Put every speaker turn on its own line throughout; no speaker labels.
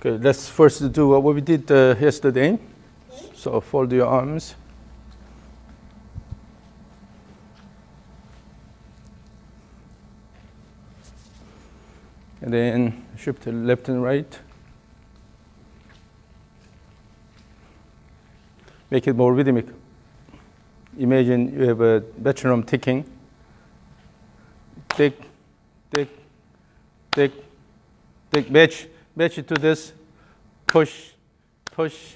Okay, let's first do what we did yesterday. So fold your arms. And then shift to left and right. Make it more rhythmic. Imagine you have a metronome ticking. Tick, tick, tick, tick. Match it to this. Push, push.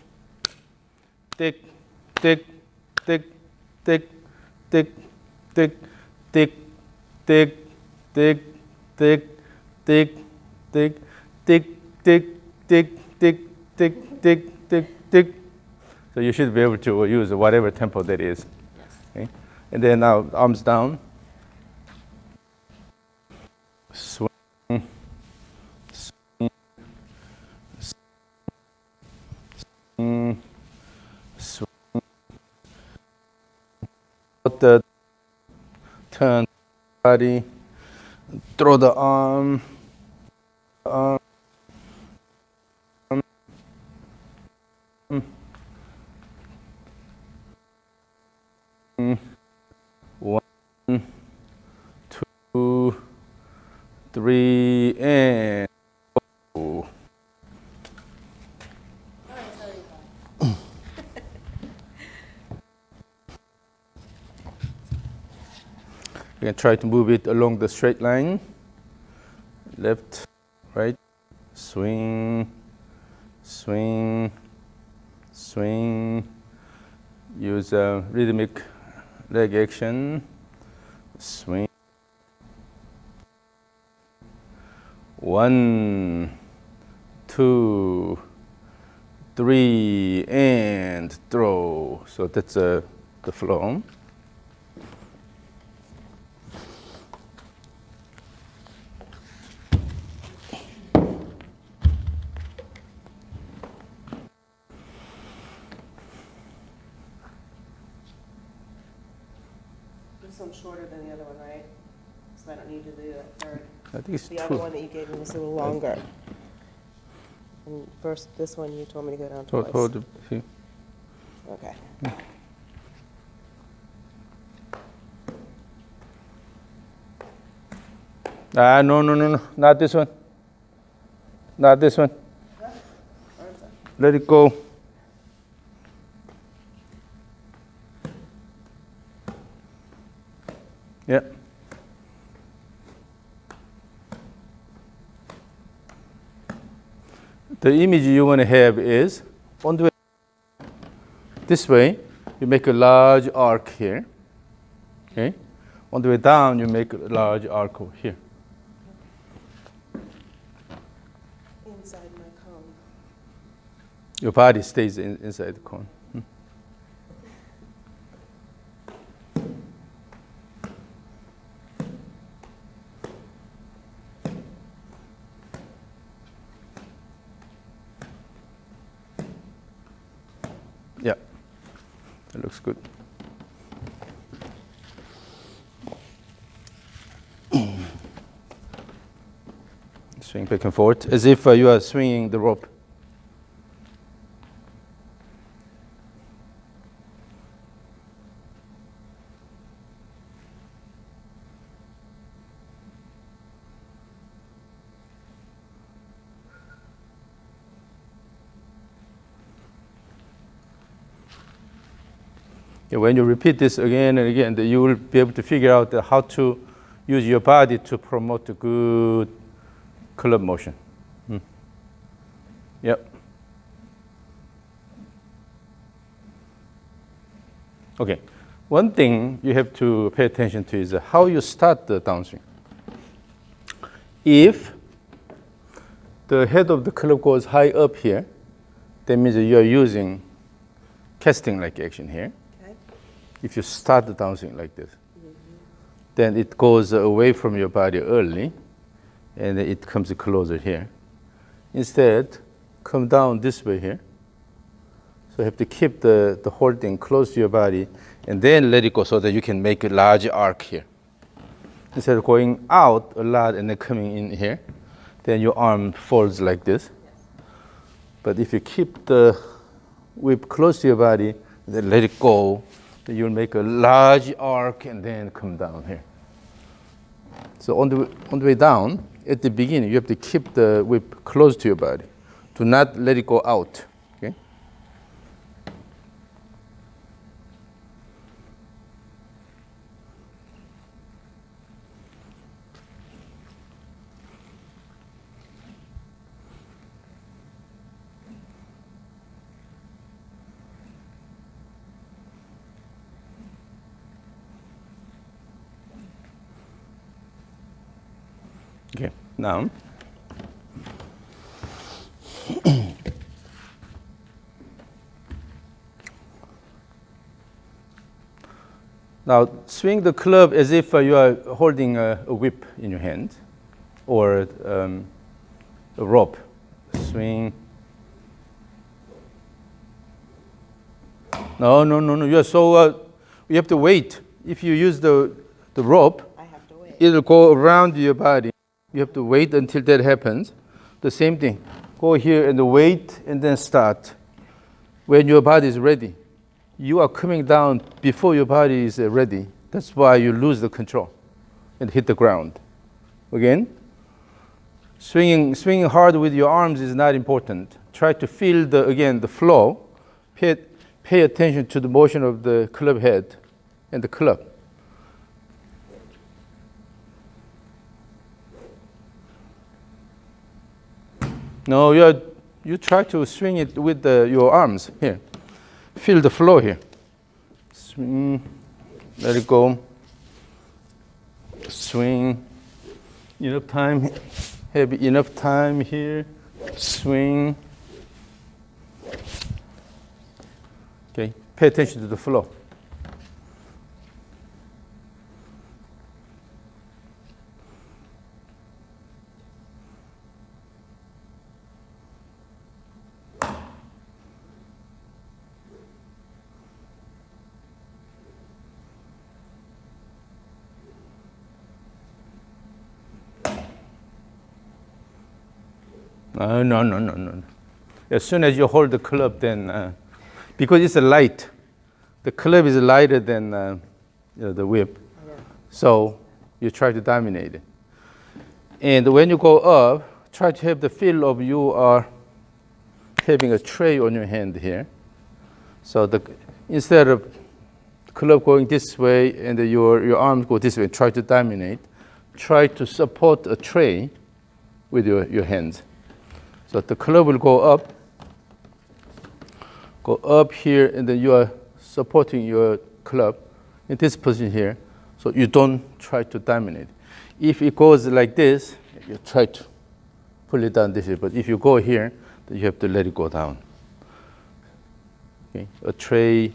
Tick, tick, tick, tick, tick, tick, tick, tick, tick, tick, tick, tick, tick, tick, tick, tick, tick, tick, tick, tick. So you should be able to use whatever tempo that is. Okay? And then now arms down. Swing, swing, swing, swing. The turn body, throw the arm, arm. 1, 2, 3, and go. You can try to move it along the straight line. Left, right, swing, swing, swing. Use a rhythmic leg action. Swing. 1, 2, 3, and throw. So that's the flow.
This one's shorter than the other one, right? So I don't need to do that third.
I think it's
The other one that you gave me was a little longer. And first, this one you told me to go down twice.
Hold it.
Okay.
No, not this one. Not this one. Let it go. Yeah. The image you want to have is on the way this way, you make a large arc here. Okay. On the way down, you make a large arc over here.
Inside my cone.
Your body stays inside the cone. Yeah, that looks good. Swing back and forth as if you are swinging the rope. When you repeat this again and again, you will be able to figure out how to use your body to promote a good club motion. Yep. Okay. One thing you have to pay attention to is how you start the downswing. If the head of the club goes high up here, that means you are using casting-like action here. If you start the downswing like this, then it goes away from your body early, and it comes closer here. Instead, come down this way here. So you have to keep the holding close to your body, and then let it go so that you can make a large arc here. Instead of going out a lot and then coming in here, then your arm folds like this. But if you keep the whip close to your body, then let it go, then you'll make a large arc and then come down here. So on the way down, at the beginning, you have to keep the whip close to your body. Do not let it go out. Okay? Okay, now now swing the club as if you are holding a whip in your hand or a rope. Swing. No. You are so you have to wait. If you use the rope,
I have to wait.
it'll go around your body. You have to wait until that happens. The same thing. Go here and wait and then start. When your body is ready. You are coming down before your body is ready. That's why you lose the control and hit the ground. Again, swinging hard with your arms is not important. Try to feel the flow. Pay attention to the motion of the club head and the club. No, you try to swing it with your arms here. Feel the flow here. Swing, let it go. Swing. Enough time. Have enough time here. Swing. Okay. Pay attention to the flow. No. As soon as you hold the club, then, because it's a light, the club is lighter than the whip. Yeah. So you try to dominate it. And when you go up, try to have the feel of you are having a tray on your hand here. So instead of the club going this way and your arms go this way, try to dominate. Try to support a tray with your hands. So the club will go up here, and then you are supporting your club in this position here, so you don't try to dominate. If it goes like this, you try to pull it down this way, but if you go here, then you have to let it go down. Okay? A tray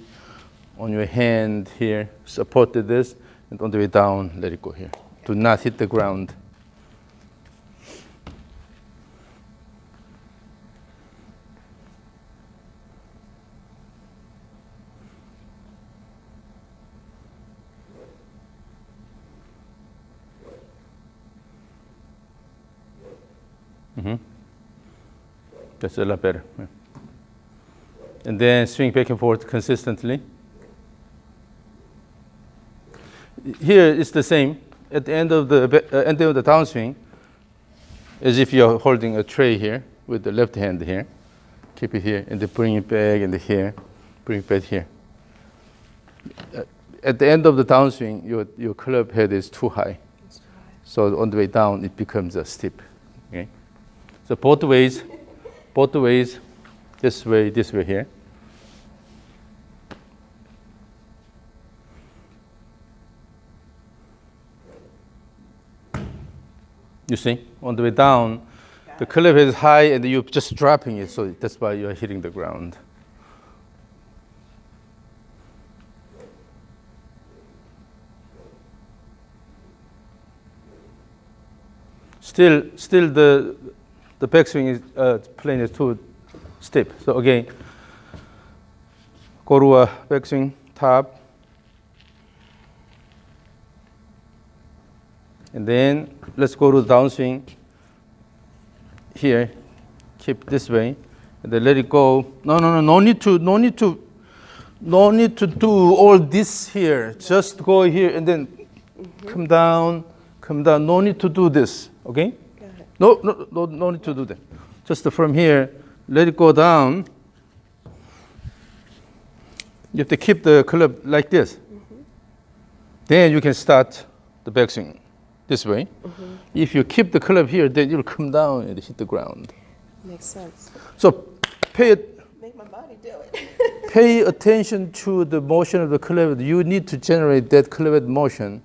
on your hand here, supported this, and on the way down, let it go here. Do not hit the ground. That's a lot better. Yeah. And then swing back and forth consistently. Here it's the same. At the end of the downswing, as if you're holding a tray here with the left hand here. Keep it here and then bring it back and here, bring it back here. At the end of the downswing, your club head is too high. So on the way down, it becomes a steep. Okay? So both ways, this way here. You see, on the way down, the club head is high and you're just dropping it, so that's why you're hitting the ground. Still the backswing plane is too steep. So again, go to a backswing top, and then let's go to the downswing. Here, keep this way, And then let it go. No need to do all this here. Just go here and then come down. No need to do this, okay?
Got it.
No need to do that. Just from here, let it go down. You have to keep the club like this. Then you can start the backswing this way. If you keep the club here, then you'll come down and hit the ground.
Makes sense.
So
Make my body do it.
pay attention to the motion of the club. You need to generate that club motion,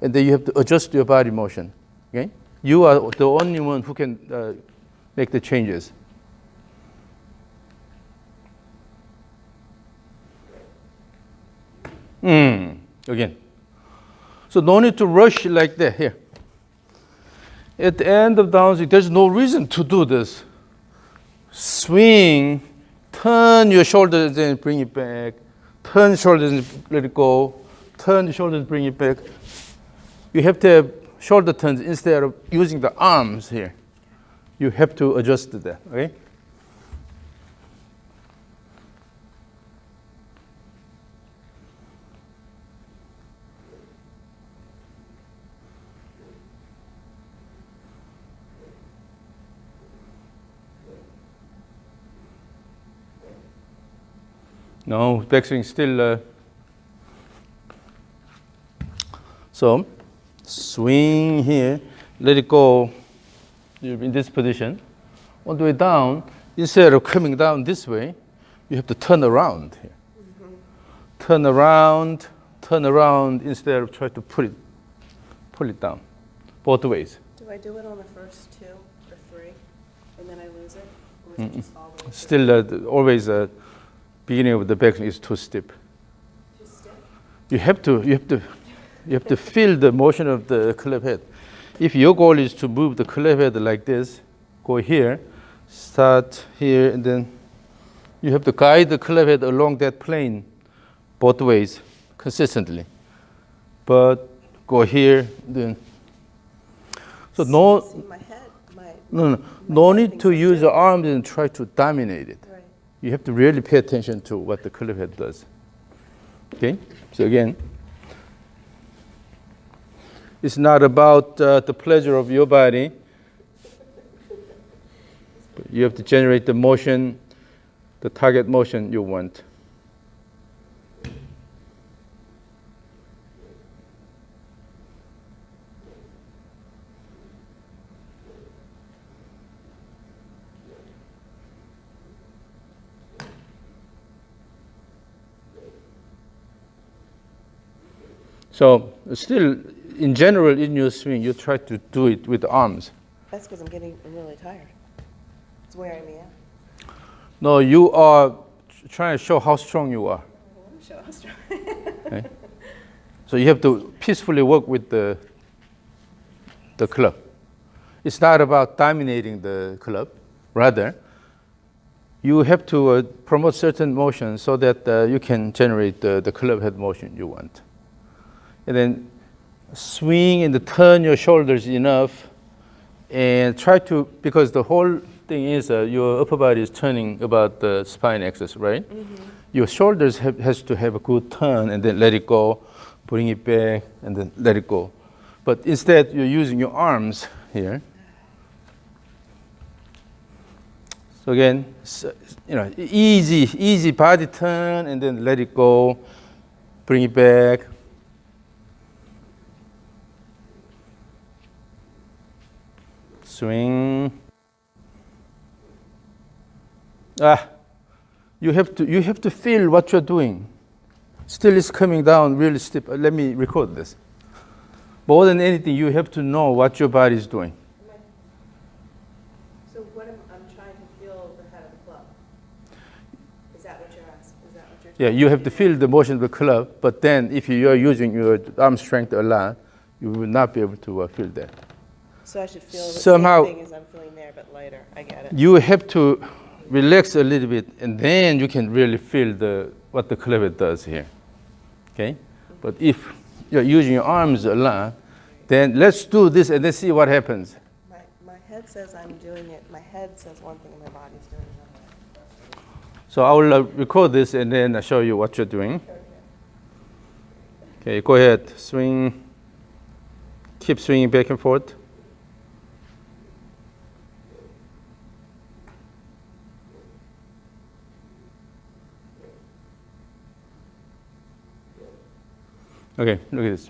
and then you have to adjust your body motion. Okay? You are the only one who can make the changes. Again. So no need to rush like that here. At the end of downswing, there's no reason to do this. Swing, turn your shoulders and bring it back. Turn shoulders and let it go. Turn the shoulders and bring it back. You have to have shoulder turns instead of using the arms here. You have to adjust that, okay? No, backswing still. So, swing here, let it go. You're in this position. On the way down, instead of coming down this way, you have to turn around here. Turn around instead of try to pull it down, both ways.
Do I do it on the first 2 or 3, and then I lose it? Or is it just all the way
Still, always beginning of the backswing is too steep.
Too stiff?
You have to feel the motion of the club head. If your goal is to move the club head like this, go here, start here, and then you have to guide the club head along that plane both ways consistently. But go here, then. So
See, my head,
no need to use your arms and try to dominate it.
Right.
You have to really pay attention to what the club head does. Okay? So again, it's not about the pleasure of your body. But you have to generate the motion, the target motion you want. So still, in general, in your swing, you try to do it with the arms.
That's because I'm really tired. It's wearing me out.
No, you are trying to show how strong you are.
I want to show how strong.
Okay? So you have to peacefully work with the club. It's not about dominating the club. Rather, you have to promote certain motion so that you can generate the club head motion you want. And then swing and turn your shoulders enough and try to, because the whole thing is your upper body is turning about the spine axis, right? Your shoulders has to have a good turn and then let it go, bring it back and then let it go. But instead you're using your arms here. So again, easy body turn and then let it go, bring it back. Swing. You have to feel what you're doing. Still is coming down really steep. Let me record this. More than anything, you have to know what your body is doing.
So I'm trying to feel the head of the club. Is that what you're asking? Is that what you're
Yeah, you have to feel the motion of the club, but then if you are using your arm strength a lot, you will not be able to feel that.
So I should feel the
Somehow-
same thing as I'm feeling there, but lighter. I get it.
You have to relax a little bit, and then you can really feel what the club head does here. Okay? But if you're using your arms a lot, then let's do this and then see what happens.
My head says I'm doing it. My head says one thing and my body's doing another.
So I will record this and then I'll show you what you're doing. Okay, go ahead, swing, keep swinging back and forth. Okay, look at this.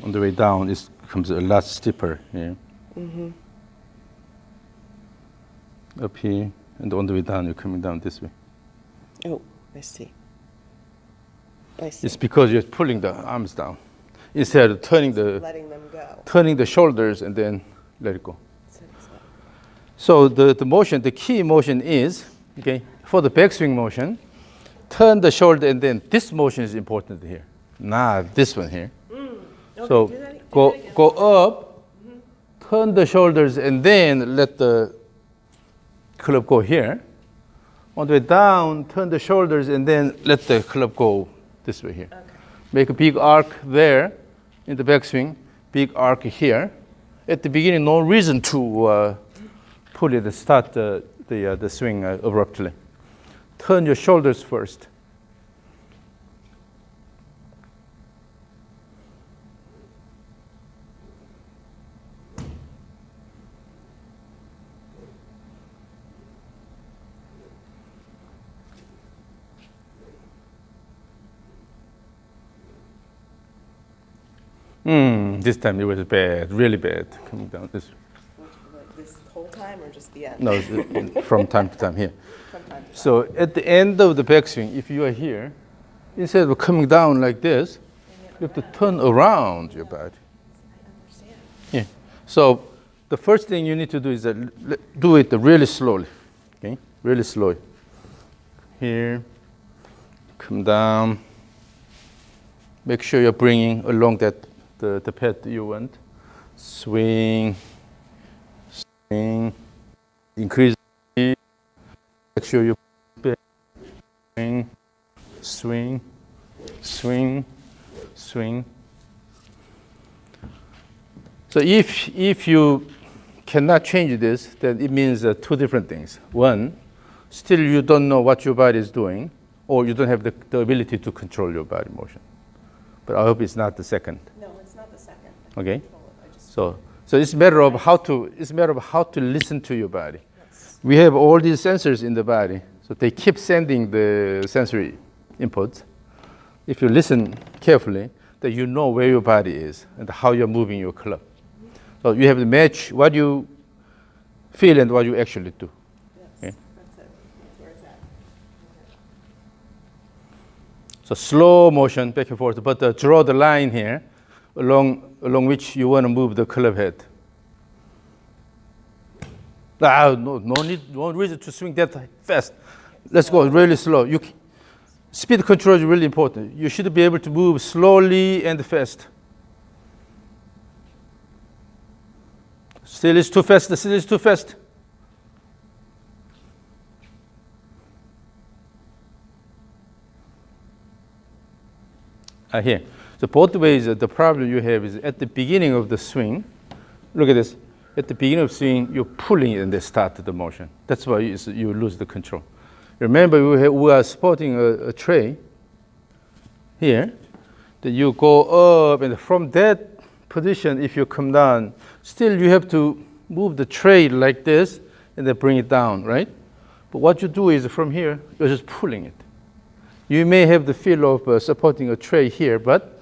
On the way down, it becomes a lot steeper here. Up here, and on the way down, you're coming down this way.
Oh, I see. I see.
It's because you're pulling the arms down instead of turning
Letting them go.
turning the shoulders and then let it go. So the motion, the key motion is, okay, for the backswing motion, turn the shoulder and then this motion is important here, not this one here.
Okay,
So
do that
go up, turn the shoulders and then let the club go here. On the way down, turn the shoulders and then let the club go this way here.
Okay.
Make a big arc there in the backswing, big arc here. At the beginning, no reason to pull it, start the swing abruptly. Turn your shoulders first. This time it was bad, really bad, coming down this.
This whole time or just the end?
No, from time to time here.
From time to time.
So at the end of the backswing, if you are here, instead of coming down like this, you have to turn around your body.
I understand.
Yeah. So the first thing you need to do is do it really slowly. Okay, really slowly. Here, come down. Make sure you're bringing along that the path you want. Swing, swing, increase speed. Make sure you swing, swing, swing, swing. So if you cannot change this, then it means two different things. One, still you don't know what your body is doing, or you don't have the ability to control your body motion. But I hope it's not the second.
No, it's not the second.
Okay. So it's a matter of how to listen to your body.
Yes.
We have all these sensors in the body, so they keep sending the sensory inputs. If you listen carefully, then you know where your body is and how you're moving your club. So you have to match what you feel and what you actually do.
Yes,
Okay.
that's it. That's where it's at.
So slow motion back and forth, but draw the line here along which you want to move the club head. No reason to swing that fast. Let's go really slow. Speed control is really important. You should be able to move slowly and fast. Still is too fast, still is too fast. Here. So both ways, the problem you have is at the beginning of the swing. Look at this. At the beginning of swing, you're pulling it and then start the motion. That's why you lose the control. Remember, we are supporting a tray here. That you go up, and from that position, if you come down, still you have to move the tray like this and then bring it down, right? But what you do is from here, you're just pulling it. You may have the feel of supporting a tray here, but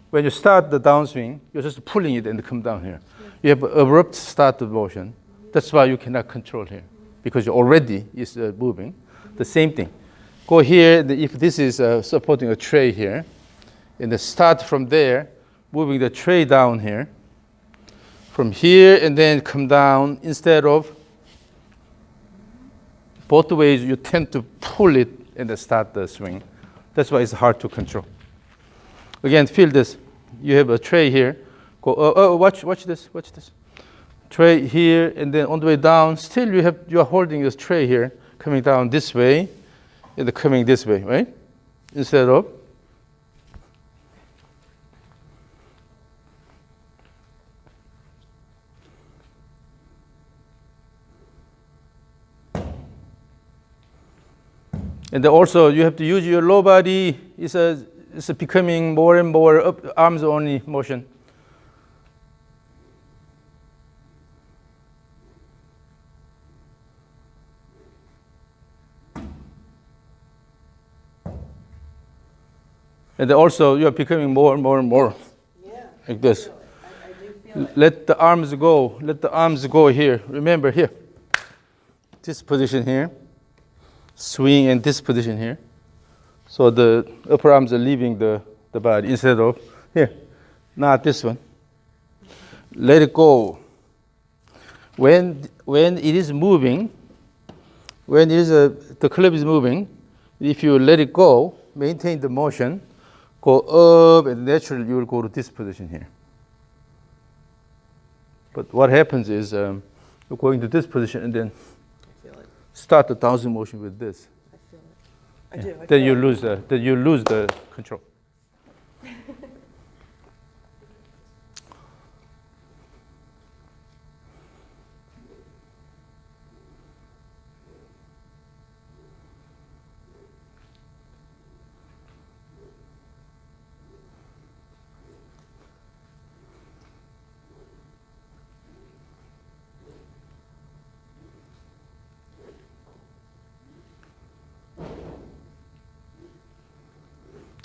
when you start the downswing, you're just pulling it and come down here. Yeah. You have an abrupt start of motion. That's why you cannot control here, because you already is moving. The same thing. Go here, if this is supporting a tray here, and then start from there, moving the tray down here. From here, and then come down. Instead of both ways, you tend to pull it and then start the swing. That's why it's hard to control. Again, feel this. You have a tray here. Go. Watch this. Watch this. Tray here, and then on the way down, still you are holding this tray here, coming down this way, and coming this way, right? Instead of and then also you have to use your low body. It's becoming more and more up, arms only motion. And then also you are becoming more and more and more like this.
I do feel it.
Let the arms go. Let the arms go here. Remember here. This position here. Swing in this position here. So the upper arms are leaving the body instead of here. Not this one. Let it go. When it is moving, the club is moving, if you let it go, maintain the motion, go up, and naturally you will go to this position here. But what happens is you're going to this position and then
I feel it.
start the downswing motion with this.
I feel it. I do. I
Then
feel
you lose the control.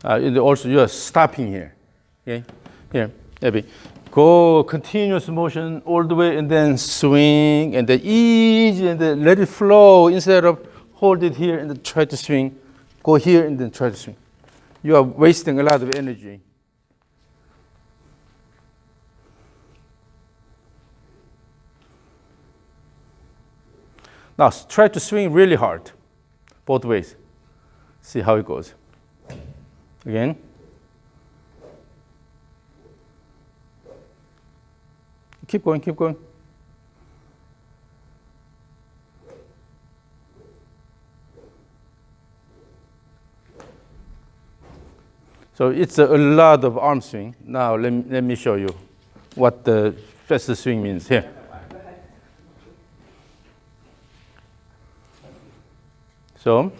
And also you are stopping here. Okay, here, Abbie. Go continuous motion all the way and then swing and then easy and then let it flow instead of hold it here and then try to swing. Go here and then try to swing. You are wasting a lot of energy. Now try to swing really hard, both ways. See how it goes. Again. Keep going, keep going. So it's a lot of arm swing. Now let me show you what the faster swing means here. So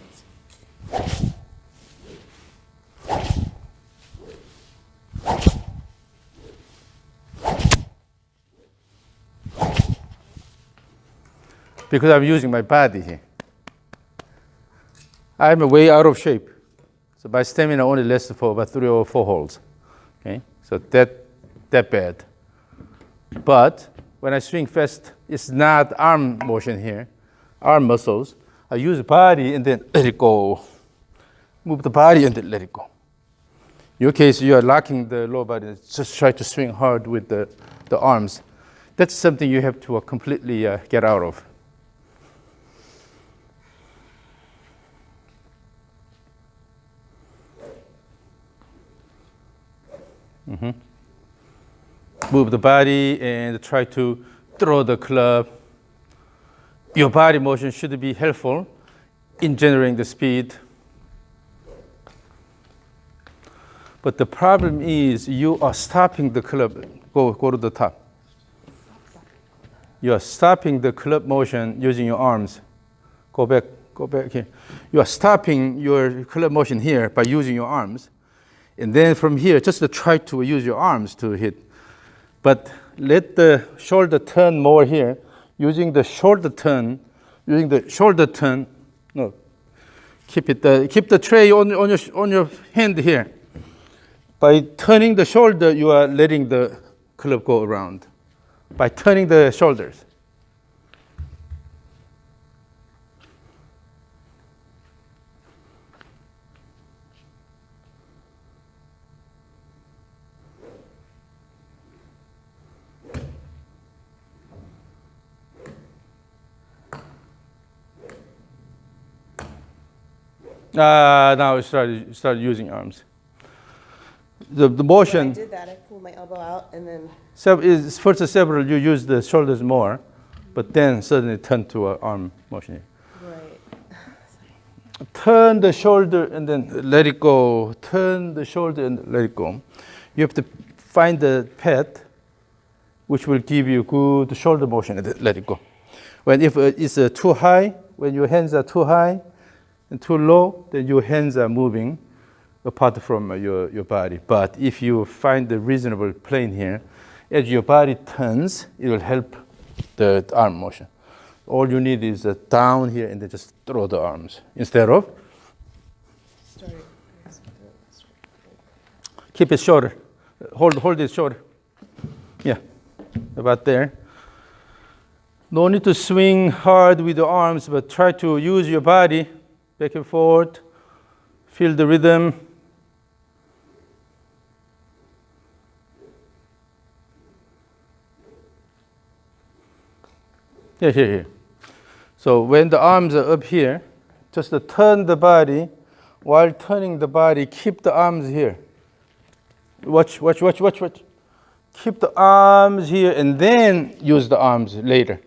because I'm using my body here, I'm way out of shape. So my stamina only lasts for about 3 or 4 holes. Okay, so that bad. But when I swing fast, it's not arm motion here, arm muscles. I use the body and then let it go. Move the body and then let it go. In your case, you are locking the lower body. Just try to swing hard with the arms. That's something you have to completely get out of. Move the body and try to throw the club. Your body motion should be helpful in generating the speed. But the problem is you are stopping the club. Go to the top. You are stopping the club motion using your arms. Go back here. You are stopping your club motion here by using your arms. And then from here, just to try to use your arms to hit. But let the shoulder turn more here. Using the shoulder turn. No, keep the tray on your hand here. By turning the shoulder, you are letting the club go around. By turning the shoulders. Now we start using arms. The motion.
When I did that, I pulled my elbow out and then.
First several, you use the shoulders more, but then suddenly turn to an arm motion.
Right.
turn the shoulder and then let it go. Turn the shoulder and let it go. You have to find the pad which will give you good shoulder motion and then let it go. When if it's too high, when your hands are too high and too low, then your hands are moving apart from your body. But if you find the reasonable plane here, as your body turns, it will help the arm motion. All you need is down here and then just throw the arms instead of keep it shorter. Hold it shorter. Yeah, about there. No need to swing hard with the arms, but try to use your body back and forth. Feel the rhythm. Here. So when the arms are up here, just to turn the body. While turning the body, keep the arms here. Watch. Keep the arms here and then use the arms later.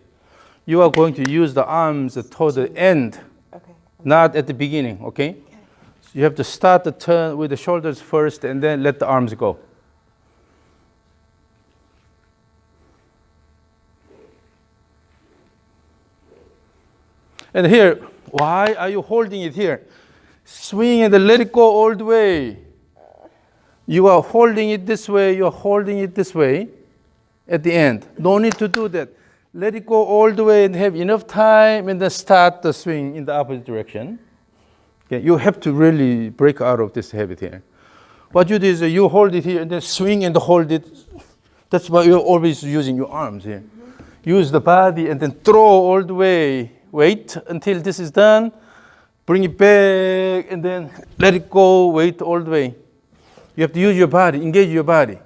You are going to use the arms toward the end,
Okay.
not at the beginning, okay? So you have to start the turn with the shoulders first and then let the arms go. And here, why are you holding it here? Swing and let it go all the way. You are holding it this way, you are holding it this way at the end. No need to do that. Let it go all the way and have enough time and then start the swing in the opposite direction. Okay, you have to really break out of this habit here. What you do is you hold it here and then swing and hold it. That's why you're always using your arms here. Use the body and then throw all the way. Wait until this is done. Bring it back and then let it go. Wait all the way. You have to use your body, engage your body.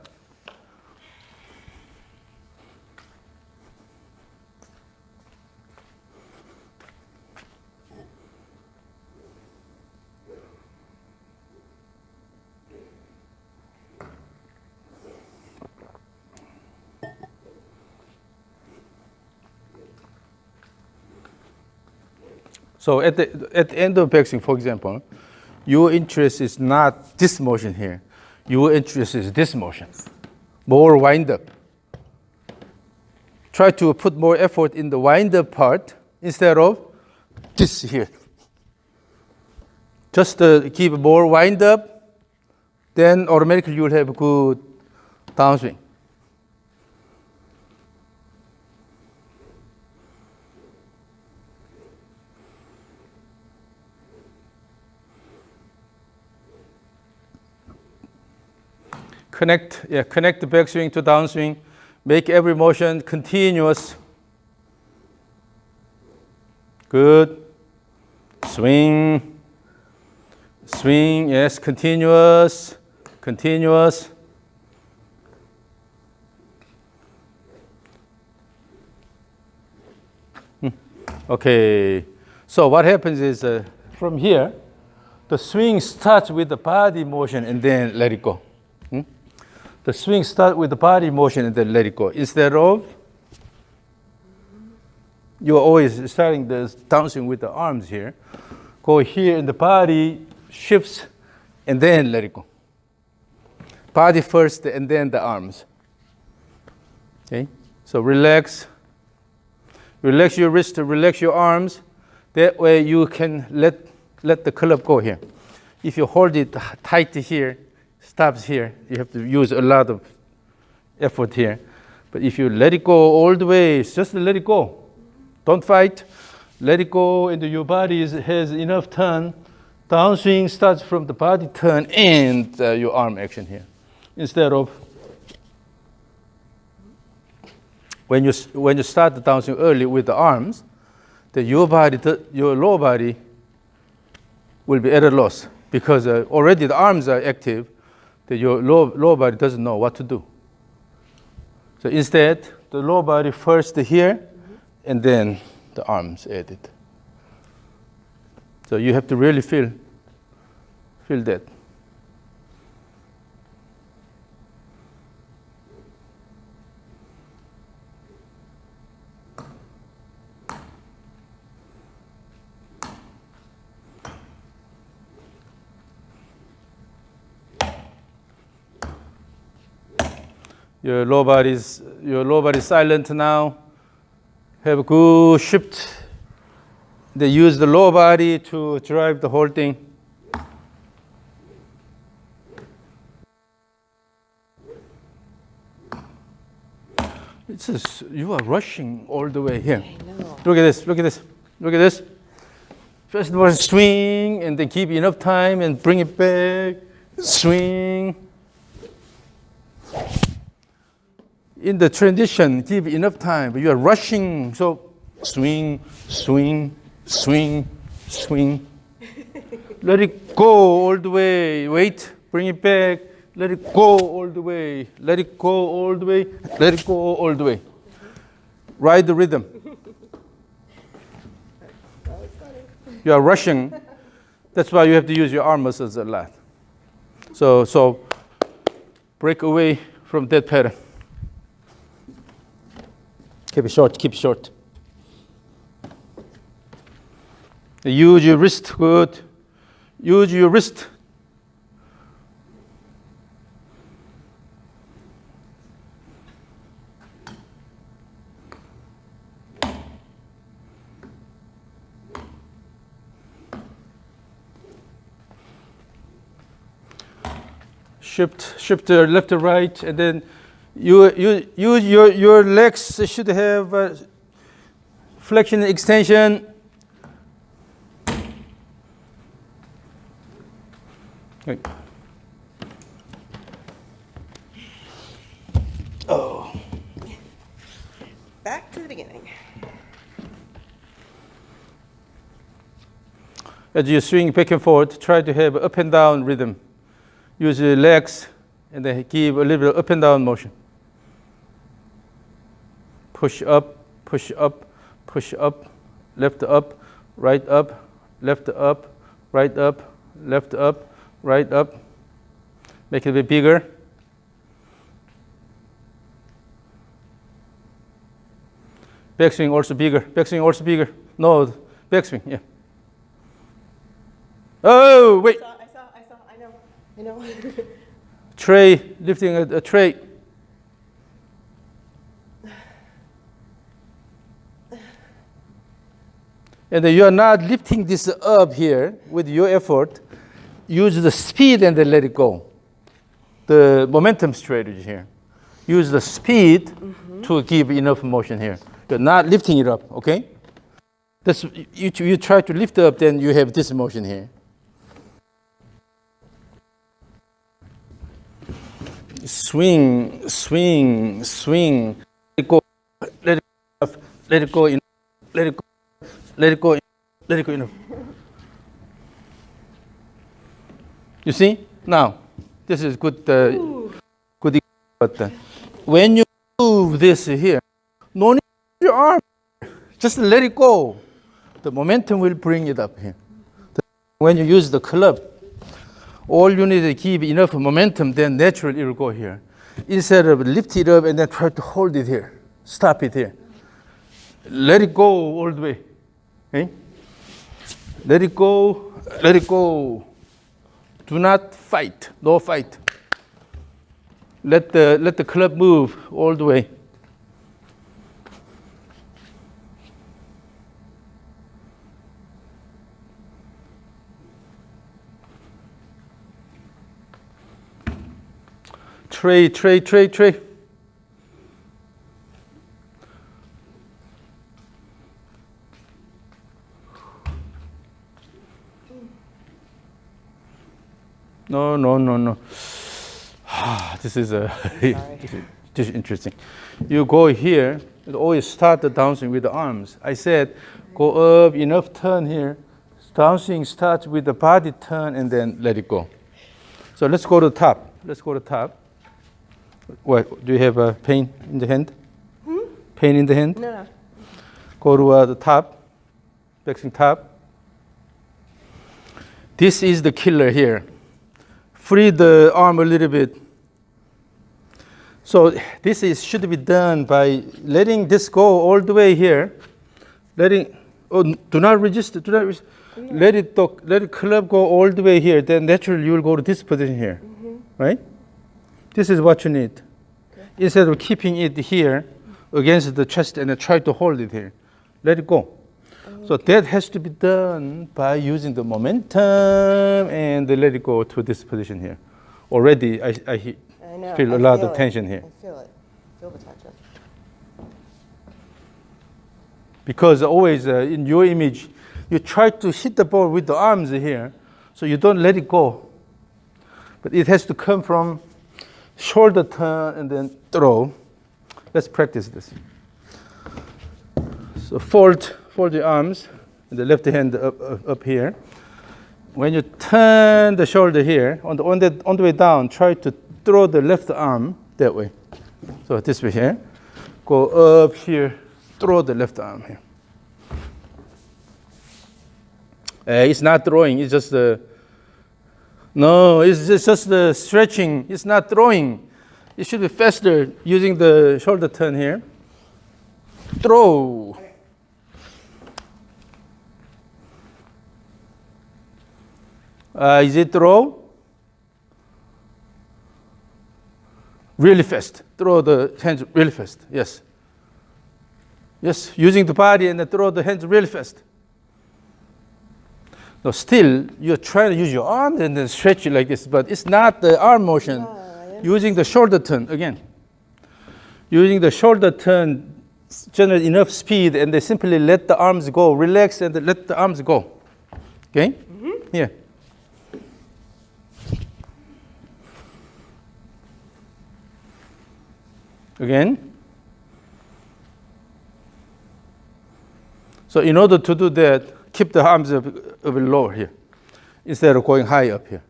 So at the end of backswing, for example, your interest is not this motion here. Your interest is this motion. More wind up. Try to put more effort in the wind up part instead of this here. Just keep more wind up, then automatically you will have a good downswing. Connect the backswing to downswing. Make every motion continuous. Good. Swing. Swing, yes, continuous. Continuous. Okay. So what happens is from here, the swing starts with the body motion and then let it go. The swing starts with the body motion and then let it go. Instead of, you're always starting the downswing with the arms here. Go here and the body shifts and then let it go. Body first and then the arms. Okay, so relax. Relax your wrist, relax your arms. That way you can let the club go here. If you hold it tight here, stops here, you have to use a lot of effort here. But if you let it go all the way, just let it go. Don't fight. Let it go, and your body has enough turn. Downswing starts from the body turn and your arm action here. Instead of when you start the downswing early with the arms, then your lower body will be at a loss because already the arms are active. That your lower body doesn't know what to do. So instead, the lower body first here, and then the arms added. So you have to really feel that. Your lower body silent now. Have a good shift. They use the lower body to drive the whole thing. It says you are rushing all the way here.
I know.
Look at this, look at this, look at this. First of all, swing, and then keep enough time and bring it back. Swing. In the transition, give enough time, but you are rushing, so swing, swing, swing, swing. Let it go all the way. Wait, bring it back. Let it go all the way. Let it go all the way. Let it go all the way. Ride the rhythm. You are rushing. That's why you have to use your arm muscles a lot. So break away from that pattern. Keep it short, keep it short. Use your wrist, good. Use your wrist. Shift left to right, and then your legs should have flexion and extension. Wait. Oh.
Back to the beginning.
As you swing back and forth, try to have up and down rhythm. Use your legs and then give a little bit of up and down motion. Push up, push up, push up, left up, right up, left up, right up, left up, right up. Make it a bit bigger. Backswing also bigger. Backswing also bigger. No, backswing, yeah. Oh, wait.
I know.
Tray, lifting a tray. And then you are not lifting this up here with your effort. Use the speed and then let it go. The momentum strategy here. Use the speed to give enough motion here. You're not lifting it up, okay? That's, you try to lift up, then you have this motion here. Swing, swing, swing. Let it go. Let it go. Let it go. Let it go. Let it go. Let it go enough. You see? Now, this is good. Good. But when you move this here, no need your arm. Just let it go. The momentum will bring it up here. When you use the club, all you need to keep enough momentum, then naturally it will go here. Instead of lift it up and then try to hold it here. Stop it here. Let it go all the way. Okay? Let it go. Let it go. Do not fight. No fight. Let the club move all the way. Tray, tray, tray, tray. No. This is this is interesting. You go here, and always start the downswing with the arms. I said, go up, enough turn here. Downswing starts with the body turn and then let it go. So let's go to the top. Let's go to the top. What, do you have a pain in the hand? Pain in the hand?
No.
Go to the top, backswing top. This is the killer here. Free the arm a little bit. So this should be done by letting this go all the way here. Do not resist. Do not resist. Let it club go all the way here. Then naturally you will go to this position here, right? This is what you need. Okay. instead of keeping it here against the chest and then try to hold it here. Let it go. So that has to be done by using the momentum and let it go to this position here. Already, I
know.
feel a lot of tension here.
I feel it. Feel the tension.
Because always in your image, you try to hit the ball with the arms here, so you don't let it go. But it has to come from shoulder turn and then throw. Let's practice this. So fold your arms, and the left hand up here. When you turn the shoulder here, on the way down, try to throw the left arm that way. So this way here. Go up here, throw the left arm here. It's not throwing, it's just no, it's just the stretching. It's not throwing. It should be faster using the shoulder turn here. Throw. Is it throw? Really fast. Throw the hands really fast. Yes. Yes, using the body and then throw the hands really fast. No, still, you're trying to use your arm and then stretch it like this, but it's not the arm motion. Using the shoulder turn, again. Using the shoulder turn, generate enough speed, and they simply let the arms go. Relax and let the arms go. Okay? Mm-hmm. Here. Again. So in order to do that, keep the arms a bit lower here, instead of going high up here.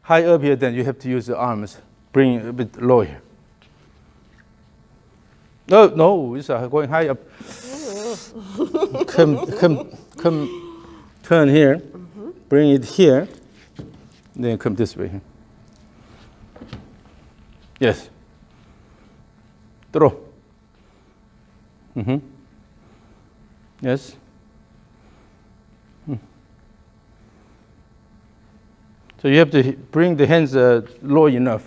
High up here, then you have to use the arms. Bring it a bit lower here. No, it's going high up. Come, turn here. Mm-hmm. Bring it here. Then come this way here. Yes. Throw. Mm-hmm. Yes. So you have to bring the hands low enough.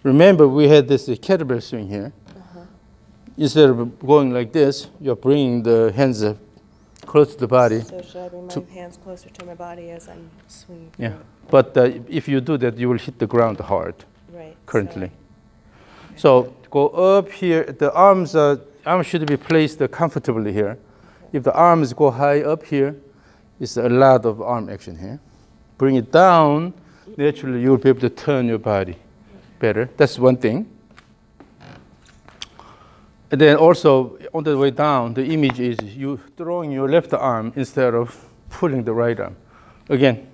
Remember, we had this kettlebell swing here. Instead of going like this, you're bringing the hands close to the body.
So should I bring my hands closer to my body as I'm swinging?
Yeah, but if you do that, you will hit the ground hard.
Right.
Currently. So go up here. The arms should be placed comfortably here. Okay. If the arms go high up here, it's a lot of arm action here. Bring it down. Naturally, you'll be able to turn your body better. That's one thing. And then also, on the way down, the image is you throwing your left arm instead of pulling the right arm. Again.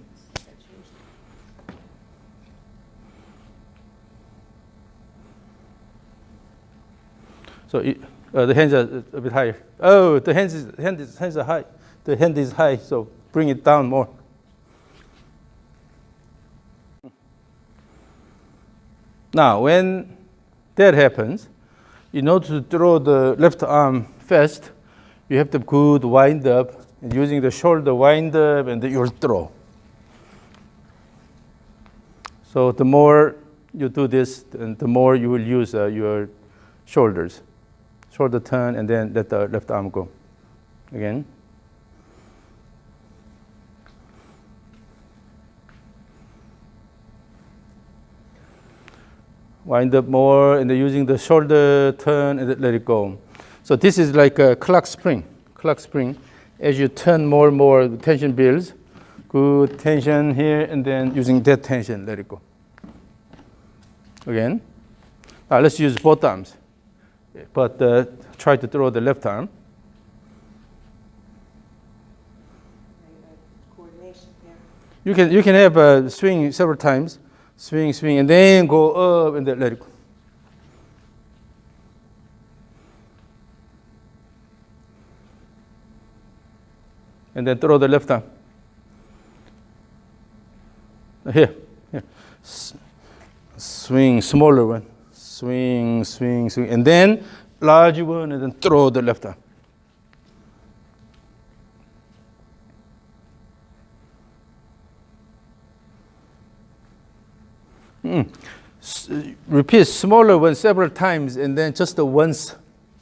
So the hands are a bit higher. Oh, the hands are high. The hand is high, so bring it down more. Now, when that happens, in order to throw the left arm fast, you have to good wind up, and using the shoulder wind up, and then you'll throw. So the more you do this, and the more you will use your shoulders. Shoulder turn, and then let the left arm go. Again. Wind up more, and then using the shoulder turn, and let it go. So this is like a clock spring. Clock spring. As you turn more and more, the tension builds. Good tension here, and then using that tension, let it go. Again. Now let's use both arms. But try to throw the left arm.
Coordination here.
You can have a swing several times. Swing, swing, and then go up, and then let it go. And then throw the left arm. Here. Swing, smaller one. Swing, swing, swing. And then large one, and then throw the left arm. Repeat smaller one several times, and then just the once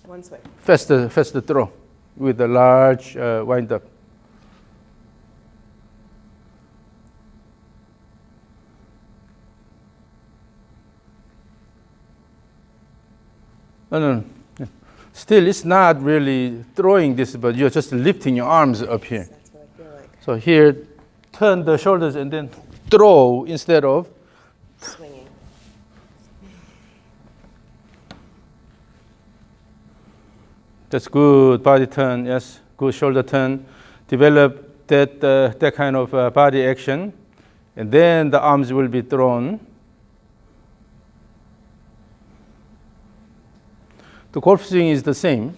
One swing.
faster throw with a large wind up. No. Still, it's not really throwing this, but you're just lifting your arms up here.
That's what I feel like.
So here, turn the shoulders and then throw instead of
Swinging.
That's good body turn, yes. Good shoulder turn. Develop that kind of body action. And then the arms will be thrown. The golf swing is the same.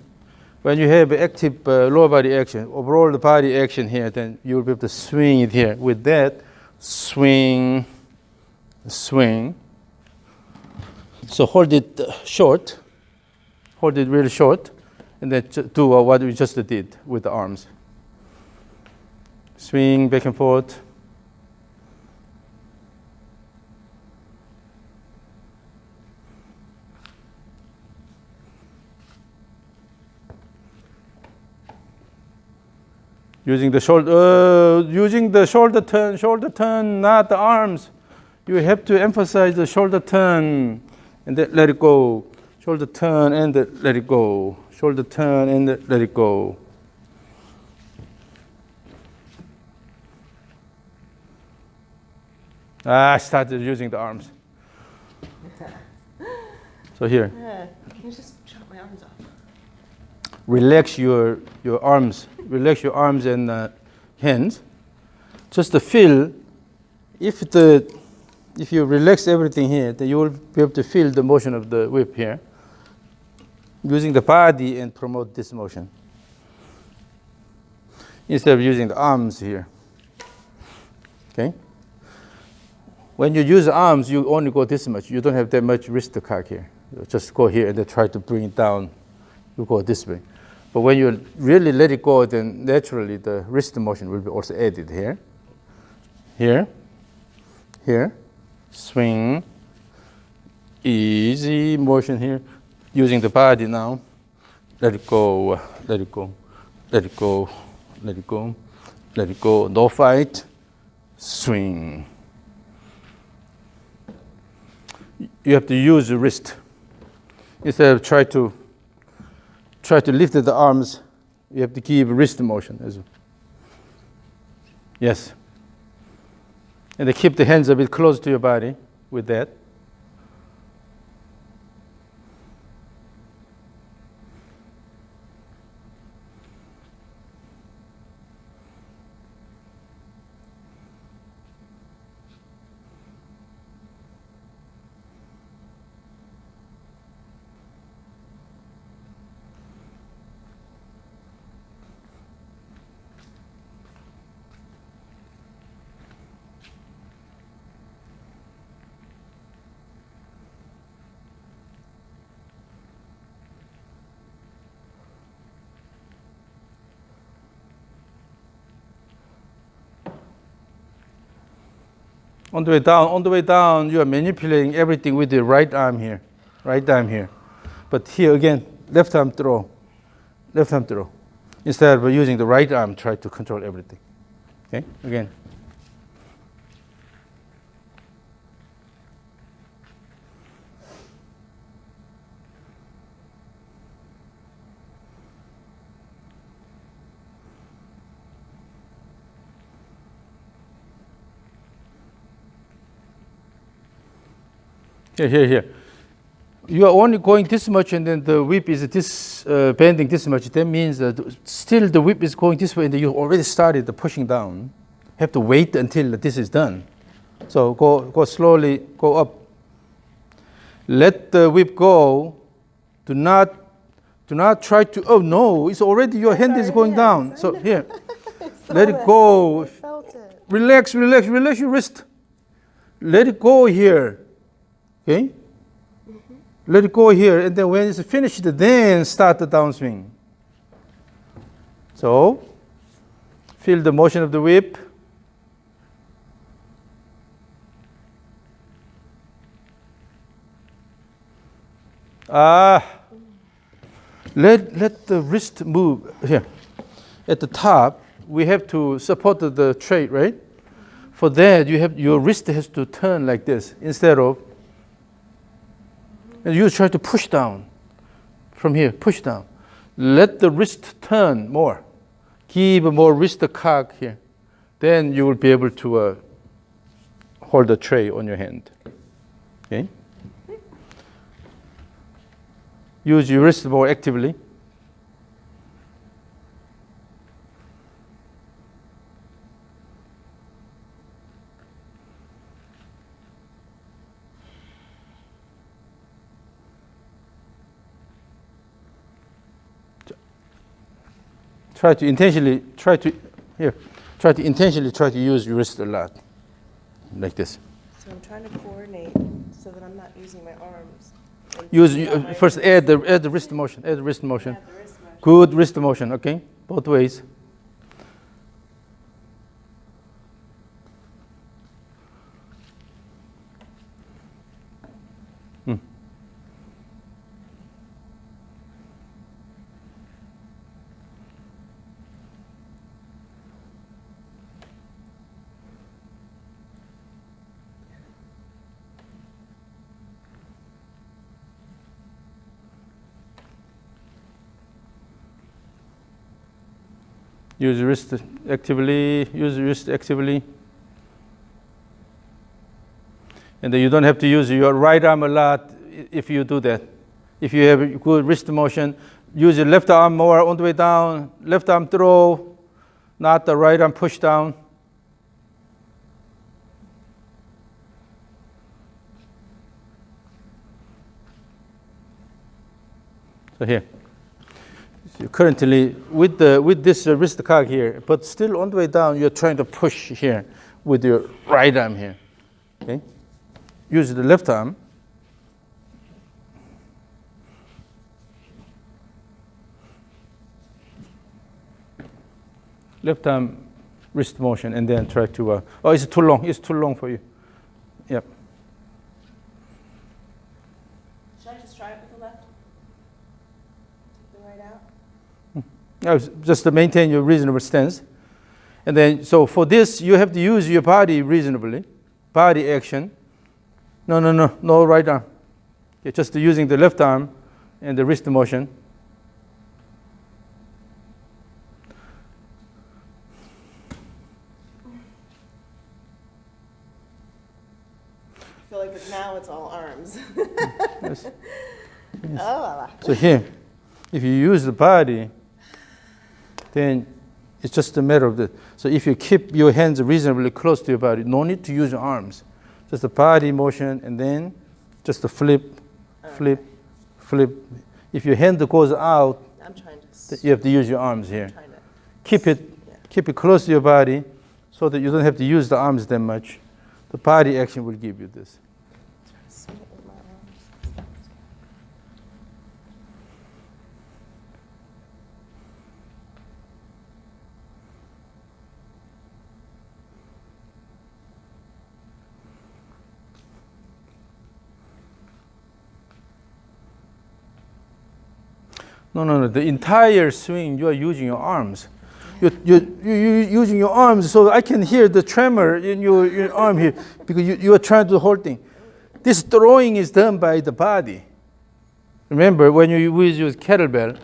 When you have active lower body action, overall the body action here, then you'll be able to swing it here. With that, swing. So hold it short. Hold it really short. And then do what we just did with the arms. Swing back and forth. Using the shoulder turn, not the arms. You have to emphasize the shoulder turn and then let it go. Shoulder turn and let it go. Shoulder turn and let it go. I started using the arms. So here.
Can you just chop my arms off?
Relax your arms. Relax your arms and hands. Just to feel, if you relax everything here, then you will be able to feel the motion of the whip here. Using the body and promote this motion. Instead of using the arms here. Okay? When you use the arms, you only go this much. You don't have that much wrist to cock here. You just go here and then try to bring it down. You go this way. But when you really let it go, then naturally the wrist motion will be also added here. Here. Swing. Easy motion here. Using the body now. Let it go, let it go, let it go, let it go, let it go. No fight. Swing. You have to use the wrist. Instead of try to lift the arms, you have to keep wrist motion as well. Yes. And then keep the hands a bit close to your body with that. On the way down, you are manipulating everything with the right arm here. But here again, left arm throw. Instead of using the right arm, try to control everything. Okay, again. Here. You are only going this much, and then the whip is this bending this much. That means that still the whip is going this way, and you already started the pushing down. Have to wait until this is done. So go slowly, go up. Let the whip go. Do not try to. Oh no! It's already your hand is going down. So here, let it go.
I felt it.
Relax your wrist. Let it go here. Okay? Let it go here, and then when it's finished, then start the downswing. So, feel the motion of the whip. Let the wrist move here. At the top, we have to support the tray, right? For that, your wrist has to turn like this instead of, and you try to push down from here, push down. Let the wrist turn more. Give more wrist cock here. Then you will be able to hold the tray on your hand. Okay? Use your wrist more actively. Try to intentionally use your wrist a lot, like this.
So I'm trying to coordinate so that I'm not using my arms.
First add the wrist motion. Add the wrist motion.
Add the wrist motion.
Good wrist motion. Okay, both ways. Use the wrist actively, And then you don't have to use your right arm a lot if you do that. If you have good wrist motion, use your left arm more on the way down, left arm throw, not the right arm push down. So here. Currently, with this wrist cock here, but still on the way down, you're trying to push here with your right arm here. Okay? Use the left arm. Left arm wrist motion, and then try to. Oh, it's too long. It's too long for you. Yep.
Should I just try it with the left? Take the right out?
Just to maintain your reasonable stance. And then, so for this, you have to use your body reasonably. Body action. No right arm. Okay, just using the left arm and the wrist motion.
I feel like now it's all arms.
Yes.
Oh.
So here, if you use the body, then it's just a matter of the. So if you keep your hands reasonably close to your body, no need to use your arms. Just the body motion, and then just the flip. If your hand goes out,
I'm trying to.
you have to use your arms here.
Keep
Keep it close to your body, so that you don't have to use the arms that much. The body action will give you this.
Swing it with my arms.
No. The entire swing, you are using your arms. You're using your arms, so I can hear the tremor in your arm here, because you are trying to hold things. This throwing is done by the body. Remember, when you use kettlebell,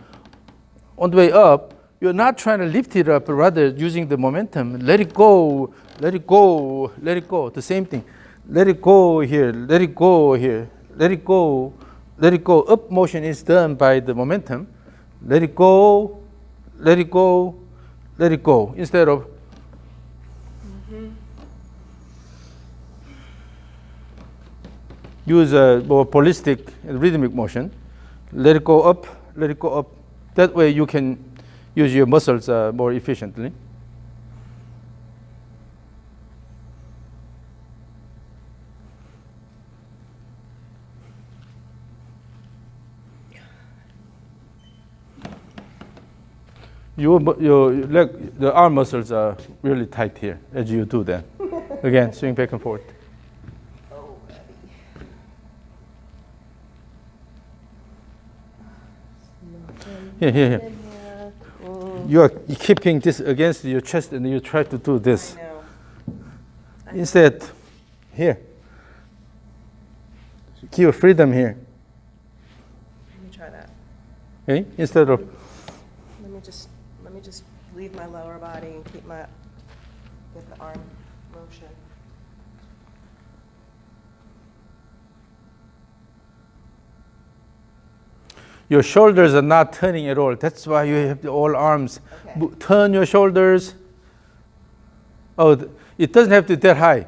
on the way up, you're not trying to lift it up, but rather using the momentum. Let it go. The same thing. Let it go here. Let it go here. Let it go. Up motion is done by the momentum. Let it go. Instead of use a more ballistic and rhythmic motion. Let it go up. That way you can use your muscles more efficiently. Your leg, the arm muscles are really tight here as you do that. Again, swing back and forth.
Oh, Abbie.
Here, here, here.
In here.
You are keeping this against your chest and you try to do this.
I know.
Instead, here. Give freedom here.
Let me try that.
Okay? Instead of
Let me just leave my lower body and get the arm motion.
your shoulders are not turning at all. That's why you have all arms.
Okay.
Turn your shoulders. Oh, it doesn't have to be that high.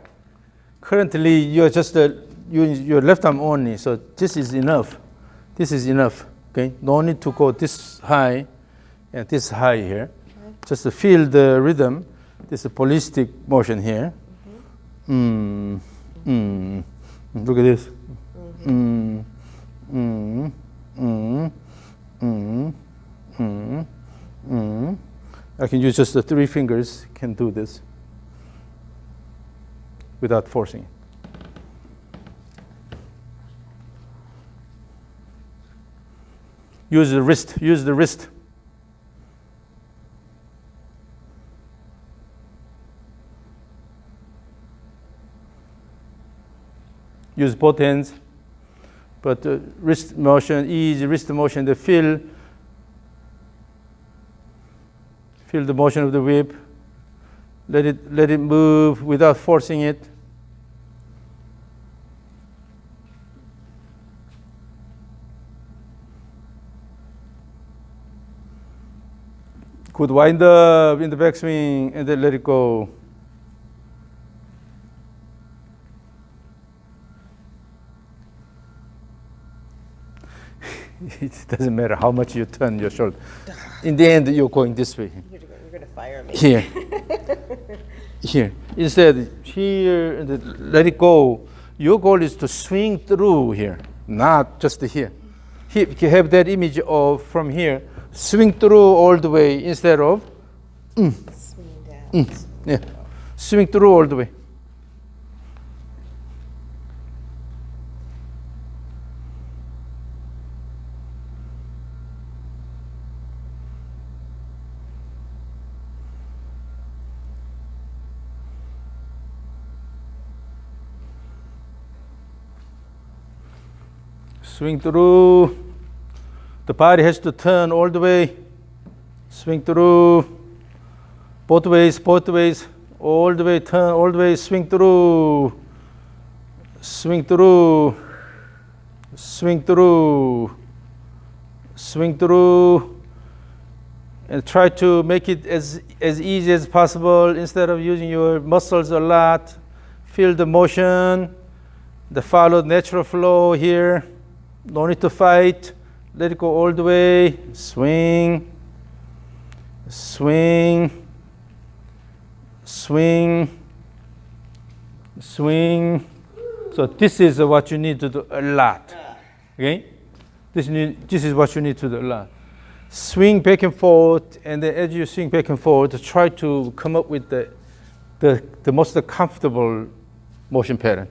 Currently, you're just your left arm only, so this is enough. This is enough. Okay, no need to go this high and this high here.
Okay.
Just to feel the rhythm. This is ballistic motion here. Look at this. I can use just the 3 fingers. Can do this without forcing. Use the wrist. Use the wrist. Use both hands, but wrist motion, easy wrist motion. The feel the motion of the whip. Let it move without forcing it. Good wind up in the backswing and then let it go. It doesn't matter how much you turn your shoulder. In the end, you're going this way.
You're going to fire me.
Here. Here. Instead, here, and then let it go. Your goal is to swing through here, not just here. Here, you have that image of from here. Swing through all the way instead of
Swing down.
yeah. Swing through all the way. Swing through. The body has to turn all the way. Swing through. Both ways, all the way, turn all the way, swing through. Swing through. Swing through. Swing through. And try to make it as easy as possible instead of using your muscles a lot. Feel the motion. The follow natural flow here. No need to fight. Let it go all the way. Swing. Swing. Swing. Swing. So this is what you need to do a lot. Okay? This is what you need to do a lot. Swing back and forth, and then as you swing back and forth, try to come up with the most comfortable motion pattern.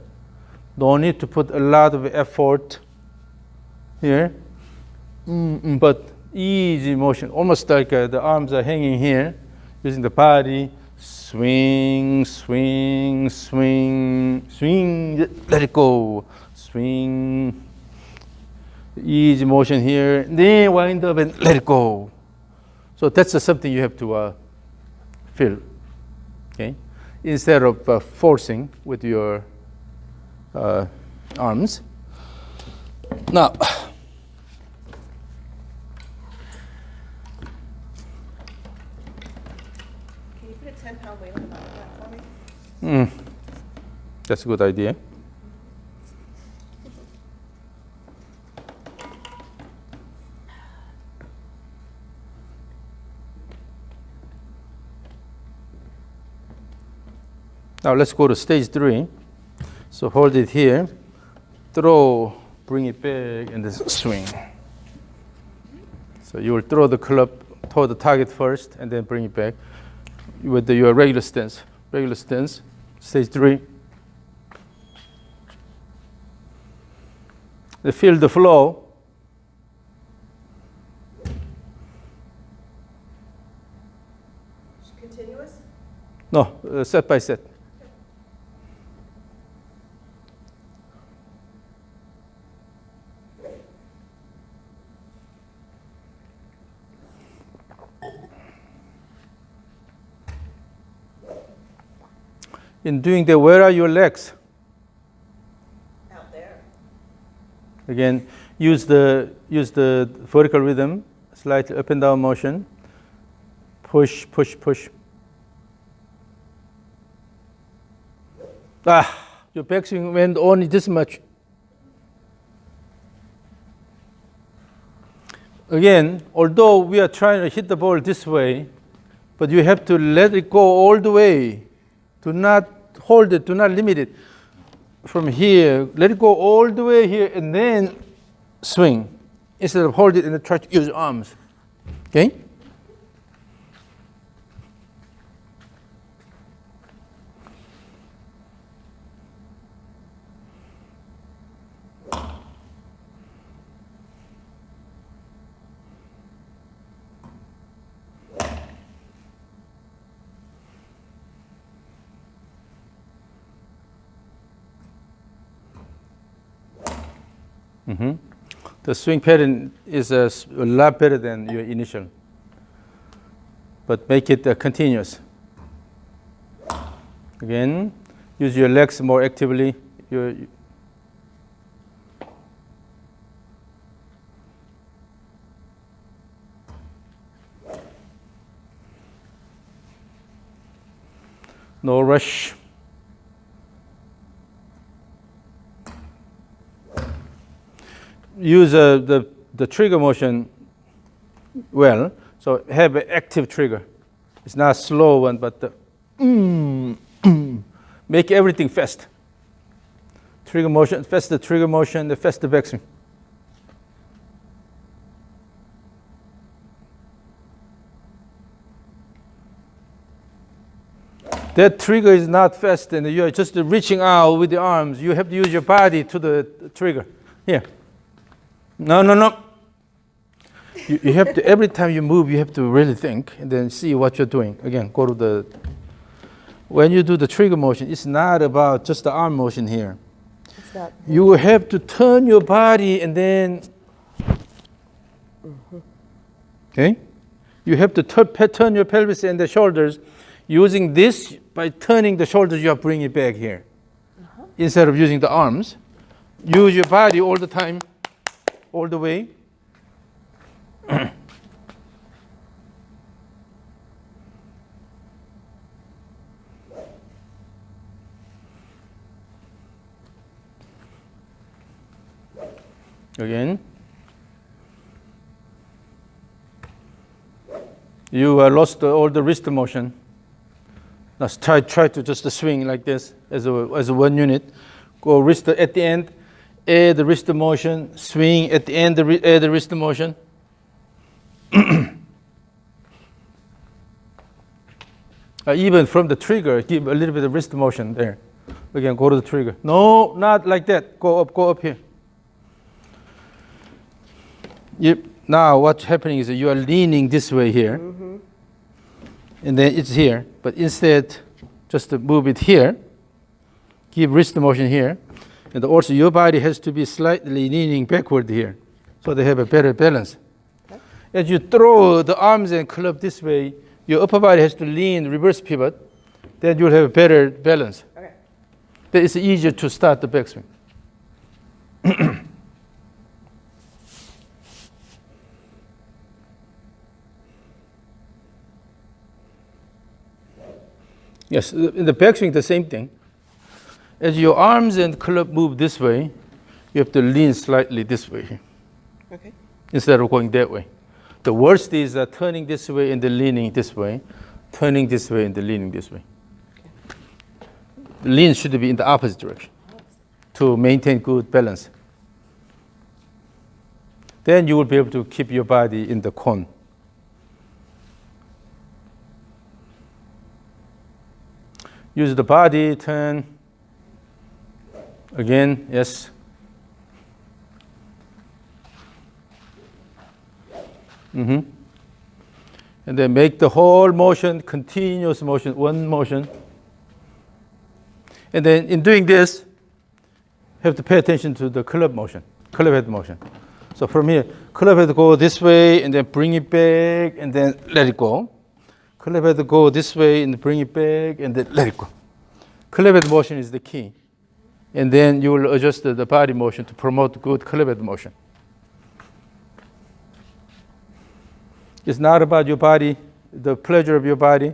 No need to put a lot of effort here, but easy motion, almost like the arms are hanging here, using the body. Swing, swing, swing, swing, let it go. Swing. Easy motion here, then wind up and let it go. So that's something you have to feel, okay? Instead of forcing with your arms. Now,
Can you put a 10-pound weight on the bottom of that for me?
that's a good idea. Now let's go to stage 3. So hold it here, throw, bring it back, and then swing. So you will throw the club toward the target first, and then bring it back with your regular stance. Regular stance, stage 3. Feel the flow. No, set by set. In doing that, where are your legs?
Out there.
Again, use the vertical rhythm, slightly up and down motion. Push, push, push. Your backswing went only this much. Again, although we are trying to hit the ball this way, but you have to let it go all the way. Do not hold it, do not limit it. From here, let it go all the way here and then swing. Instead of hold it and then try to use your arms. Okay? The swing pattern is a lot better than your initial, but make it continuous. Again, use your legs more actively. No rush. Use the trigger motion well, so have an active trigger. It's not a slow one, but make everything fast. Trigger motion, faster trigger motion, the faster backswing. That trigger is not fast, and you're just reaching out with the arms. You have to use your body to the trigger. Here. No. You have to, every time you move, you have to really think and then see what you're doing. Again, go to when you do the trigger motion, it's not about just the arm motion here.
It's not.
You have to turn your body and then, okay? You have to turn your pelvis and the shoulders. Using this, by turning the shoulders, you are bringing it back here. Instead of using the arms, use your body all the time. All the way. Again. You lost all the wrist motion. Let's try to just swing like this as a one unit. Go wrist at the end. Add the wrist motion, swing at the end, add the wrist motion. Even from the trigger, give a little bit of wrist motion there. Again, go to the trigger. No, not like that. Go up here. Now what's happening is that you are leaning this way here. And then it's here. But instead, just to move it here, give wrist motion here. And also your body has to be slightly leaning backward here, so they have a better balance. Okay. As you throw the arms and club this way, your upper body has to lean, reverse pivot, then you'll have a better balance.
Okay.
Then it's easier to start the backswing. Yes, in the backswing, the same thing. As your arms and club move this way, you have to lean slightly this way.
Okay. Instead
of going that way. The worst is turning this way and then leaning this way, turning this way and then leaning this way. Okay. The lean should be in the opposite direction to maintain good balance. Then you will be able to keep your body in the cone. Use the body, turn. Again, yes. And And then make the whole motion continuous motion, one motion. And then in doing this, have to pay attention to the club motion, club head motion. So from here, club head go this way and then bring it back and then let it go. Club head go this way and bring it back and then let it go. Club head motion is the key. And then you will adjust the body motion to promote good club head motion. It's not about your body, the pleasure of your body.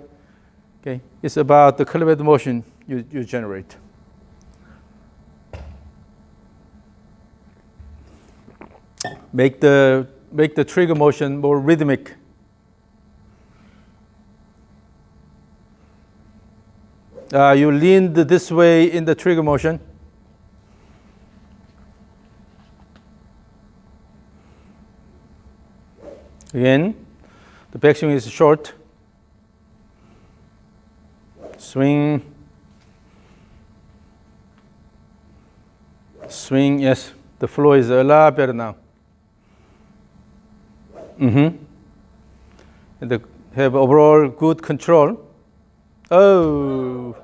Okay? It's about the club head motion you generate. Make the trigger motion more rhythmic. You lean this way in the trigger motion. Again, the backswing is short. Swing. Swing, yes. The flow is a lot better now. And have overall good control. Oh.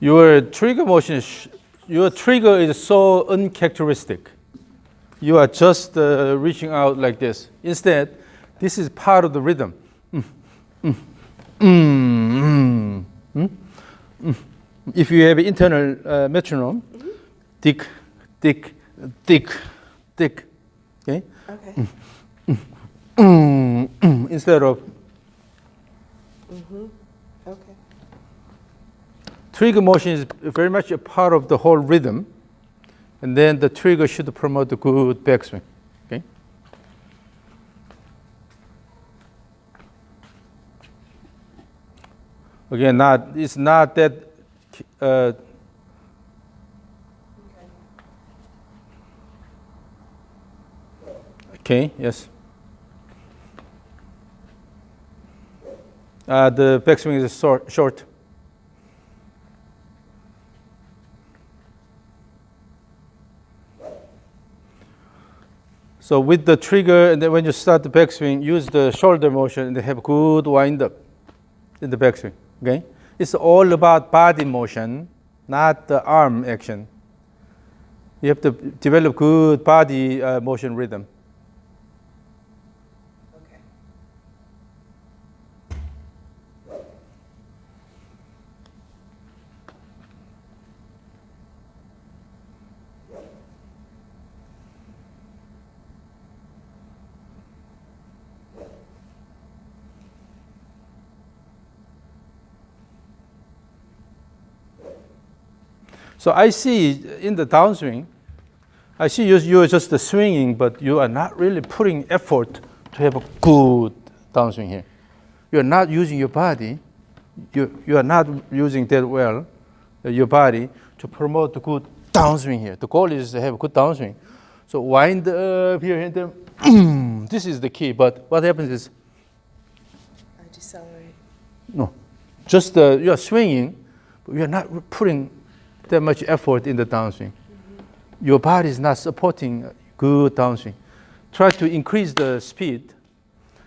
Your trigger motion, your trigger is so uncharacteristic. You are just reaching out like this. Instead, this is part of the rhythm. If you have internal metronome, tick, tick, tick, tick. Okay?
Okay.
Instead of.
Okay.
Trigger motion is very much a part of the whole rhythm. And then the trigger should promote the good backswing. Okay? Again, it's not that. Okay, yes. The backswing is short. So with the trigger, and then when you start the backswing, use the shoulder motion and have good wind up in the backswing. Okay? It's all about body motion, not the arm action. You have to develop good body motion rhythm.
Okay.
So I see in the downswing, I see you're just swinging, but you are not really putting effort to have a good downswing here. You are not using your body. You are not using that well, your body, to promote the good downswing here. The goal is to have a good downswing. So wind up here and then, this is the key. But what happens is,
I decelerate.
no, just you are swinging, but you are not putting that much effort in the downswing. Your body is not supporting good downswing. Try to increase the speed.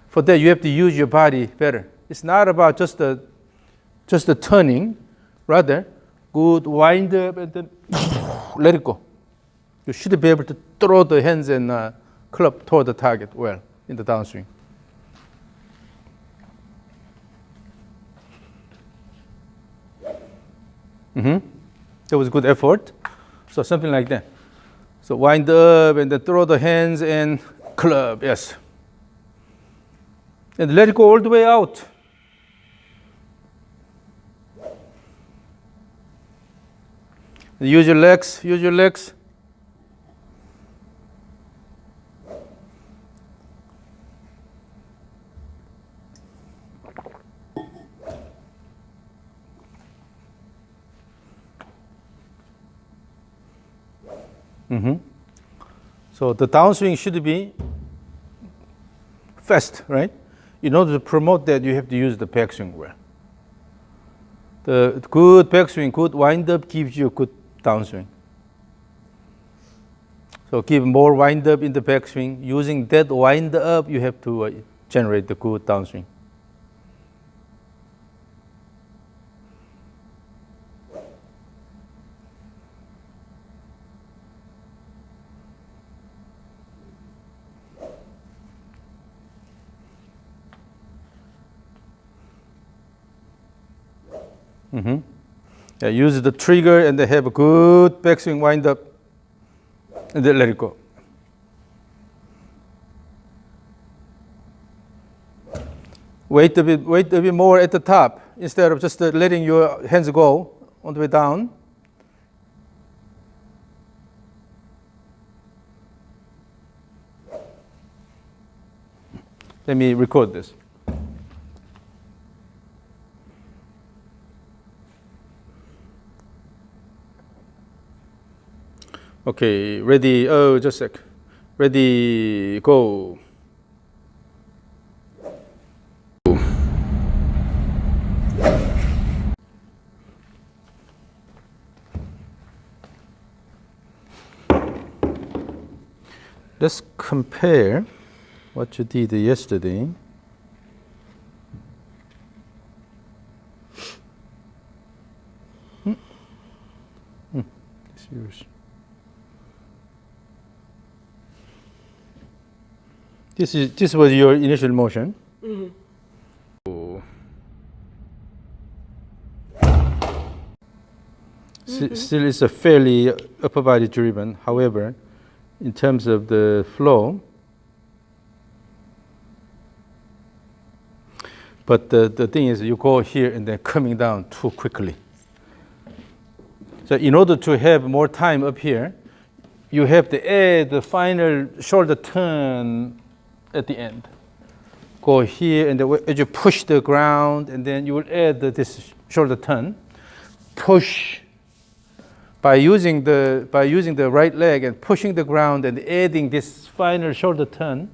For that, you have to use your body better. It's not about just the turning, rather good wind up and then let it go. You should be able to throw the hands and club toward the target well in the downswing. That was good effort. So something like that. So wind up and then throw the hands and club, yes. And let it go all the way out. Use your legs, use your legs. So the downswing should be fast, right? In order to promote that, you have to use the backswing well. The good backswing, good wind-up gives you good downswing. So give more wind-up in the backswing. Using that wind-up, you have to generate the good downswing. Yeah, use the trigger and then have a good backswing wind-up, and then let it go. Wait a bit more at the top instead of just letting your hands go on the way down. Let me record this. Okay, ready, oh, just a sec. Ready, go. Let's compare what you did yesterday. It's yours. This was your initial motion. Still it's a fairly upper body driven. However, in terms of the flow, but the thing is you go here and then coming down too quickly. So in order to have more time up here, you have to add the final shoulder turn at the end. Go here and as you push the ground, and then you will add this shoulder turn. Push by using the right leg and pushing the ground and adding this final shoulder turn.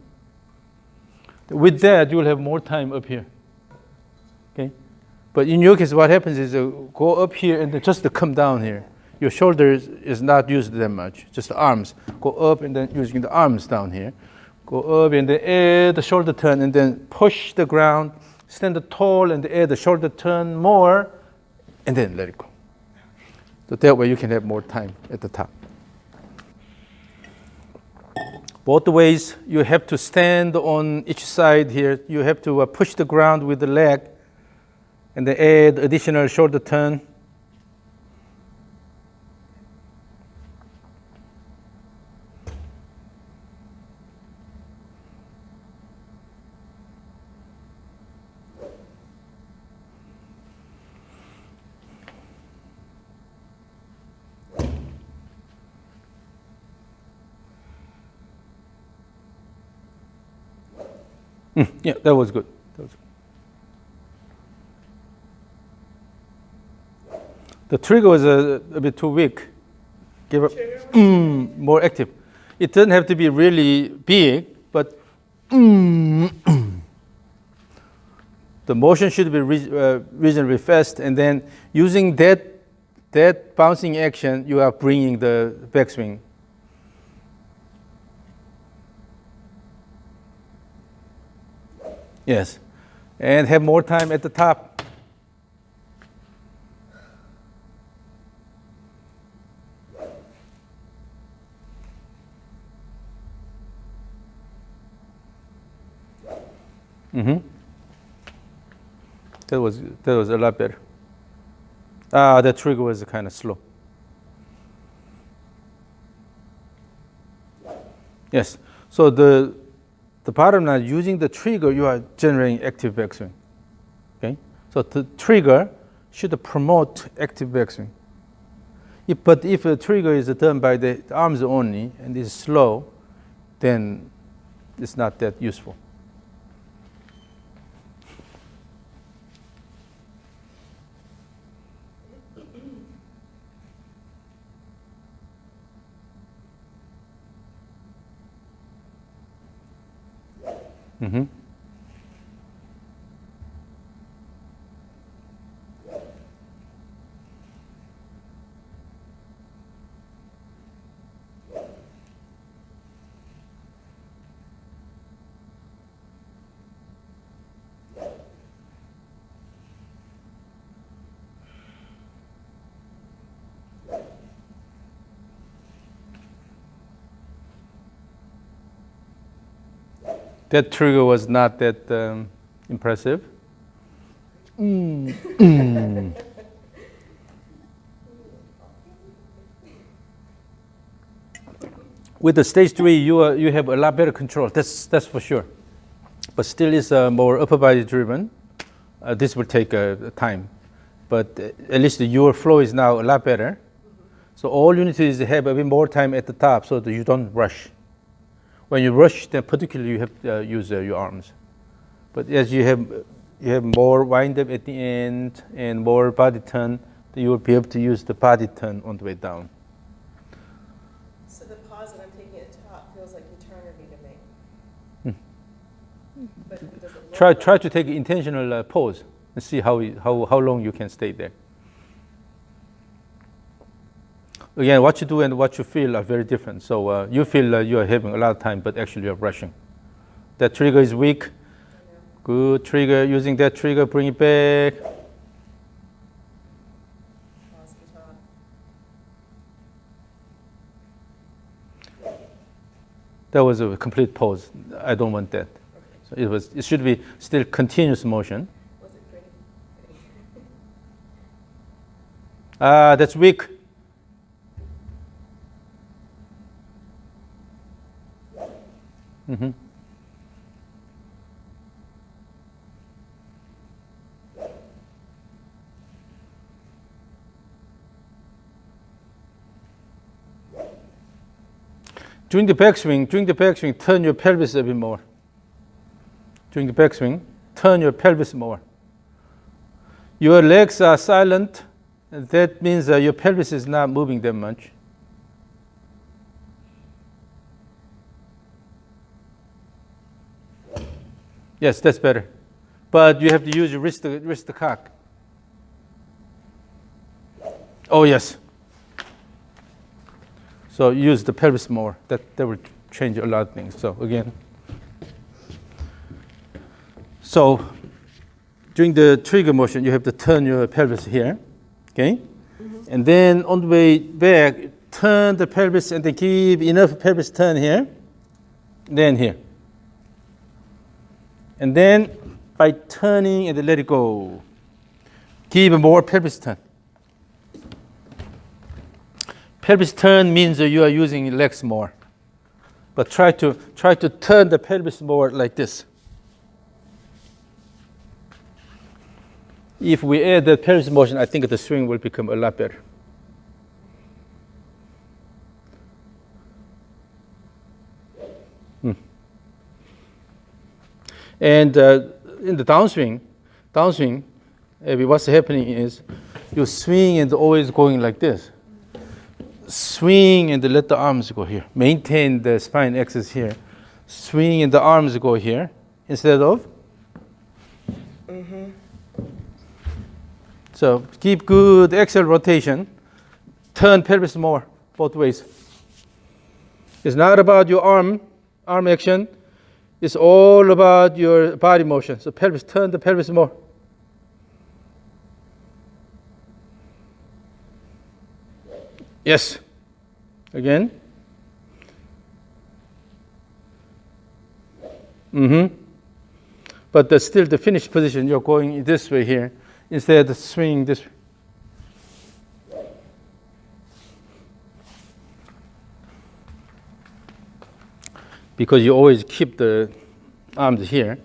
With that, you will have more time up here. Okay, but in your case, what happens is go up here and then just to come down here. Your shoulders is not used that much, just the arms. Go up and then using the arms down here. Go up and then add the shoulder turn and then push the ground, stand tall and add the shoulder turn more, and then let it go. So that way you can have more time at the top. Both ways, you have to stand on each side here. You have to push the ground with the leg and then add additional shoulder turn. Yeah, that was good. The trigger was a bit too weak. Give up. More active. It doesn't have to be really big, but the motion should be reasonably fast, and then using that bouncing action, you are bringing the backswing. Yes, and have more time at the top. That was a lot better. The trigger was kind of slow. Yes, so the bottom line, using the trigger, you are generating active backswing. Okay, so the trigger should promote active backswing. But if the trigger is done by the arms only and is slow, then it's not that useful. That trigger was not that impressive. With the stage 3, you have a lot better control. That's for sure. But still is more upper body driven. This will take time. But at least your flow is now a lot better. So all you need to is have a bit more time at the top so that you don't rush. When you rush, then particularly you have to use your arms. But as you have more wind up at the end and more body turn, then you will be able to use the body turn on the way down.
So the pause that I'm taking at the top feels like eternity to me. But does it look
Try to take an intentional pause and see how long you can stay there. Again, what you do and what you feel are very different. So you feel you are having a lot of time, but actually you're rushing. That trigger is weak. Good trigger. Using that trigger, bring it back.
pause at the top?
That was a complete pause. I don't want that. So it should be still continuous motion.
Was it pretty?
That's weak. During the backswing, turn your pelvis a bit more. During the backswing, turn your pelvis more. Your legs are silent, and that means your pelvis is not moving that much. Yes, that's better. But you have to use your wrist to cock. Oh, yes. So use the pelvis more. That will change a lot of things. So again. So during the trigger motion, you have to turn your pelvis here. Okay? And then on the way back, turn the pelvis and then keep enough pelvis turn here. Then here. And then by turning and then let it go. Give more pelvis turn. Pelvis turn means that you are using legs more. But try to turn the pelvis more like this. If we add the pelvis motion, I think the swing will become a lot better. And in the downswing, Abbie, what's happening is you swing and always going like this. Swing and let the arms go here. Maintain the spine axis here. Swing and the arms go here instead of. So keep good axial rotation. Turn pelvis more both ways. It's not about your arm action. It's all about your body motion. So pelvis, turn the pelvis more. Yes. Again. But still the finished position, you're going this way here instead of swinging this way. Because you always keep the arms here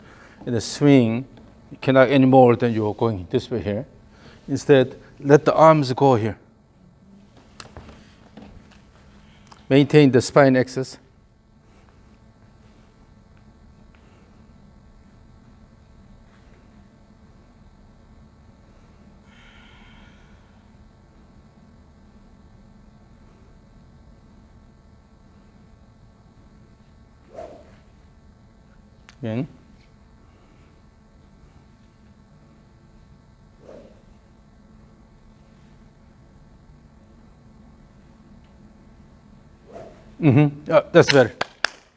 and the swing, you cannot any more than you're going this way here. Instead, let the arms go here. Maintain the spine axis. Again. That's better.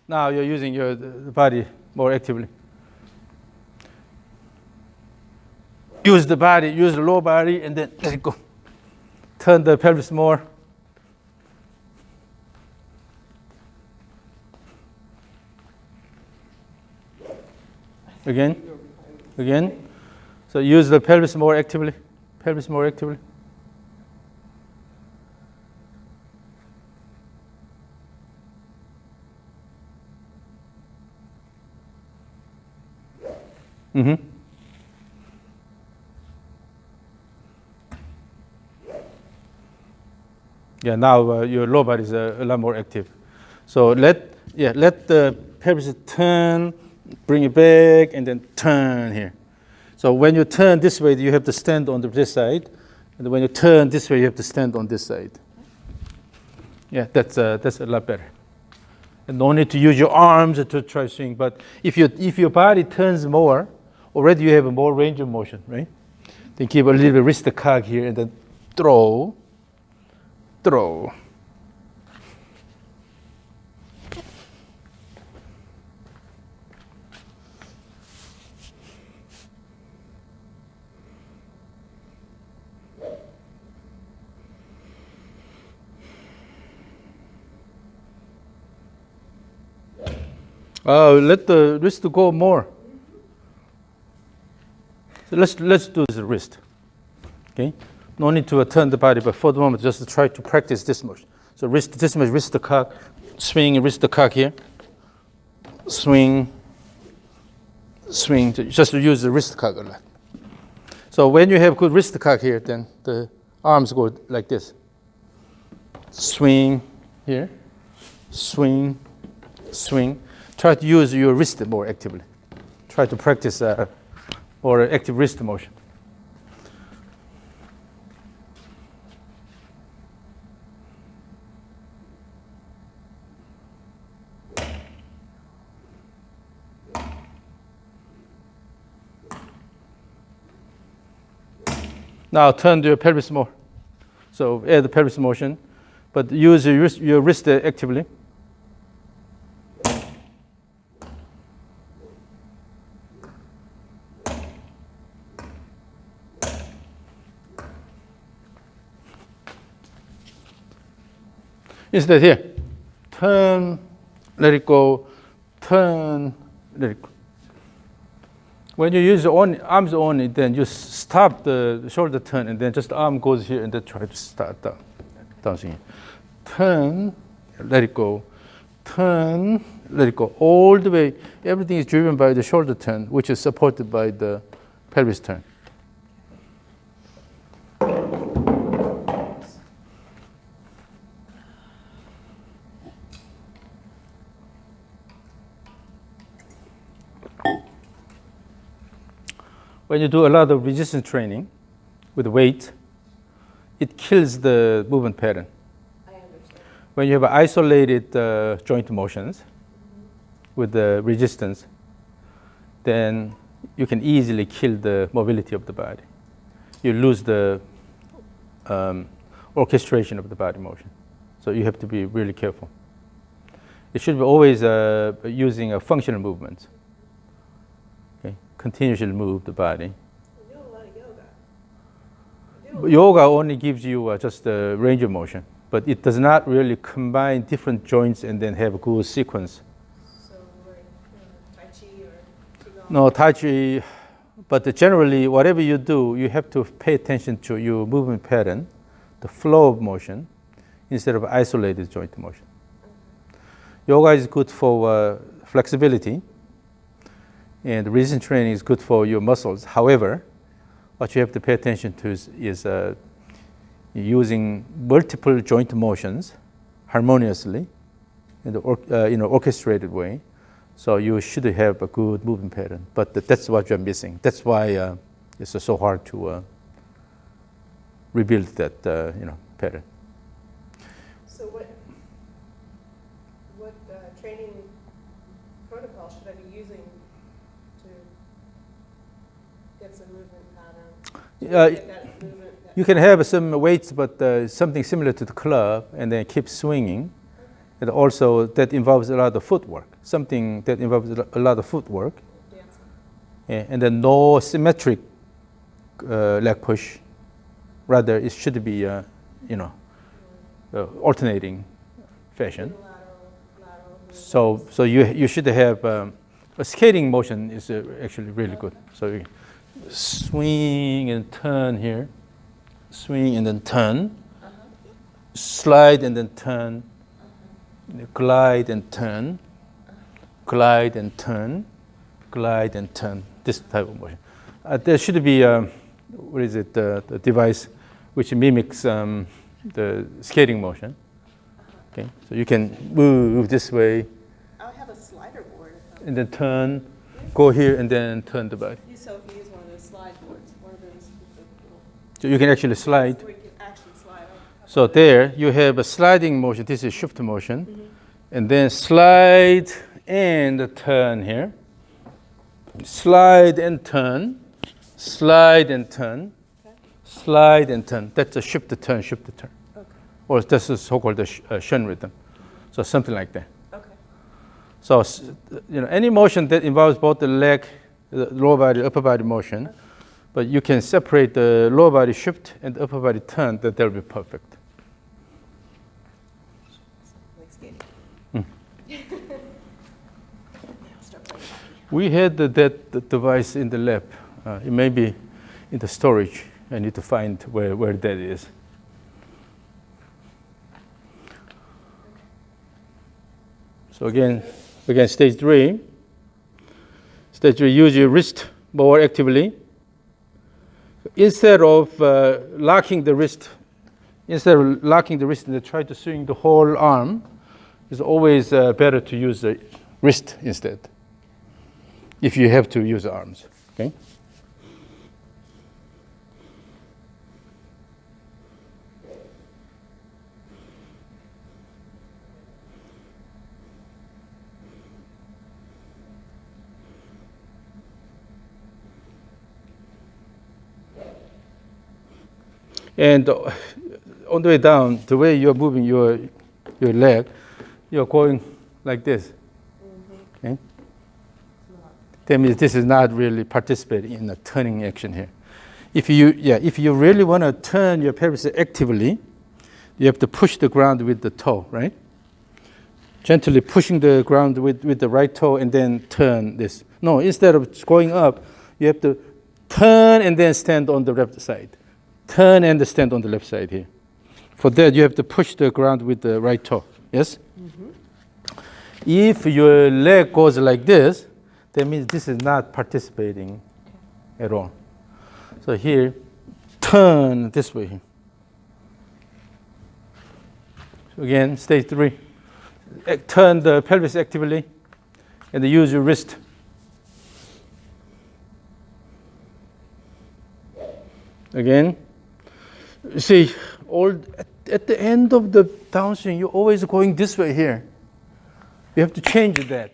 Now you're using the body more actively. Use the body, use the lower body, and then let it go. Turn the pelvis more. Again. Again. So use the pelvis more actively. Pelvis more actively. Mm-hmm. Yeah, now your lower body is a lot more active. So let the pelvis turn, bring it back, and then turn here. So when you turn this way, you have to stand on this side, and when you turn this way, you have to stand on this side. Yeah, that's a lot better. And no need to use your arms to try swing. But if your body turns more, already you have a more range of motion, right? Then keep a little bit wrist cock here, and then throw. Let the wrist go more. So let's do the wrist. Okay. No need to turn the body, but for the moment, just try to practice this motion. So wrist the cock, swing, wrist the cock here, swing, just to use the wrist cock a lot. So when you have good wrist cock here, then the arms go like this. Swing here, swing. Try to use your wrist more actively. Try to practice more active wrist motion. Now turn your pelvis more. So add the pelvis motion, but use your wrist actively. Instead here, turn, let it go, turn, let it go. When you use your arms only, then you stop the shoulder turn, and then just the arm goes here, and then try to start downswing. Turn, let it go. Turn, let it go. All the way, everything is driven by the shoulder turn, which is supported by the pelvis turn. When you do a lot of resistance training with weight, it kills the movement pattern.
I understand.
When you have isolated joint motions with the resistance, then you can easily kill the mobility of the body. You lose the orchestration of the body motion. So you have to be really careful. It should be always using a functional movement. Okay? Continuously move the body.
You do a lot of yoga.
Yoga only gives you just a range of motion, but it does not really combine different joints and then have a good sequence.
So like Tai Chi or Qigong?
No, Tai Chi, but generally whatever you do, you have to pay attention to your movement pattern, the flow of motion, instead of isolated joint motion. Yoga is good for flexibility, and resistance training is good for your muscles. However, what you have to pay attention to is using multiple joint motions harmoniously in the orchestrated way. So you should have a good movement pattern. But that's what you're missing. That's why it's so hard to rebuild that pattern.
So what training protocol should I be using to get some movement pattern? Get that movement
You can have some weights, but something similar to the club, and then keep swinging.
Okay.
And also that involves a lot of footwork. Something that involves a lot of footwork.
Dancing.
Yeah, and then no symmetric leg push. Rather, it should be alternating fashion.
Lateral movement.
So you should have A skating motion is actually really good. So you swing and turn here, swing and then turn, slide and then turn, glide and turn, glide and turn, glide and turn. This type of motion. There should be what is it? The device which mimics the skating motion. Okay, so you can move this way.
I have a slider board.
And then turn, go here, and then turn the body.
So if you use one of those slide boards, one of those.
So you can actually slide.
So we can actually slide.
So there you have a sliding motion. This is shift motion. And then slide and turn here. Slide and turn. Slide and turn.
Okay.
Slide and turn. That's a shift to turn, shift to turn.
Okay.
Or that's a so-called Shen rhythm. So something like that.
Okay.
So any motion that involves both the leg, the lower body, upper body motion, but you can separate the lower body shift and the upper body turn, that'll be perfect.
Like skating.
We had that device in the lab. It may be in the storage. I need to find where that is. So again, stage 3. Stage 3, use your wrist more actively. Instead of locking the wrist and try to swing the whole arm, it's always better to use the wrist instead, if you have to use the arms. Okay. And on the way down, the way you're moving your leg, you're going like this. Okay? That means this is not really participating in a turning action here. If you really want to turn your pelvis actively, you have to push the ground with the toe, right? Gently pushing the ground with the right toe and then turn this. No, instead of going up, you have to turn and then stand on the left side. Turn and stand on the left side here. For that, you have to push the ground with the right toe. Yes? If your leg goes like this, that means this is not participating at all. So here, turn this way. So again, stage 3. Turn the pelvis actively and use your wrist. Again. See, at the end of the downswing, you're always going this way here. You have to change that.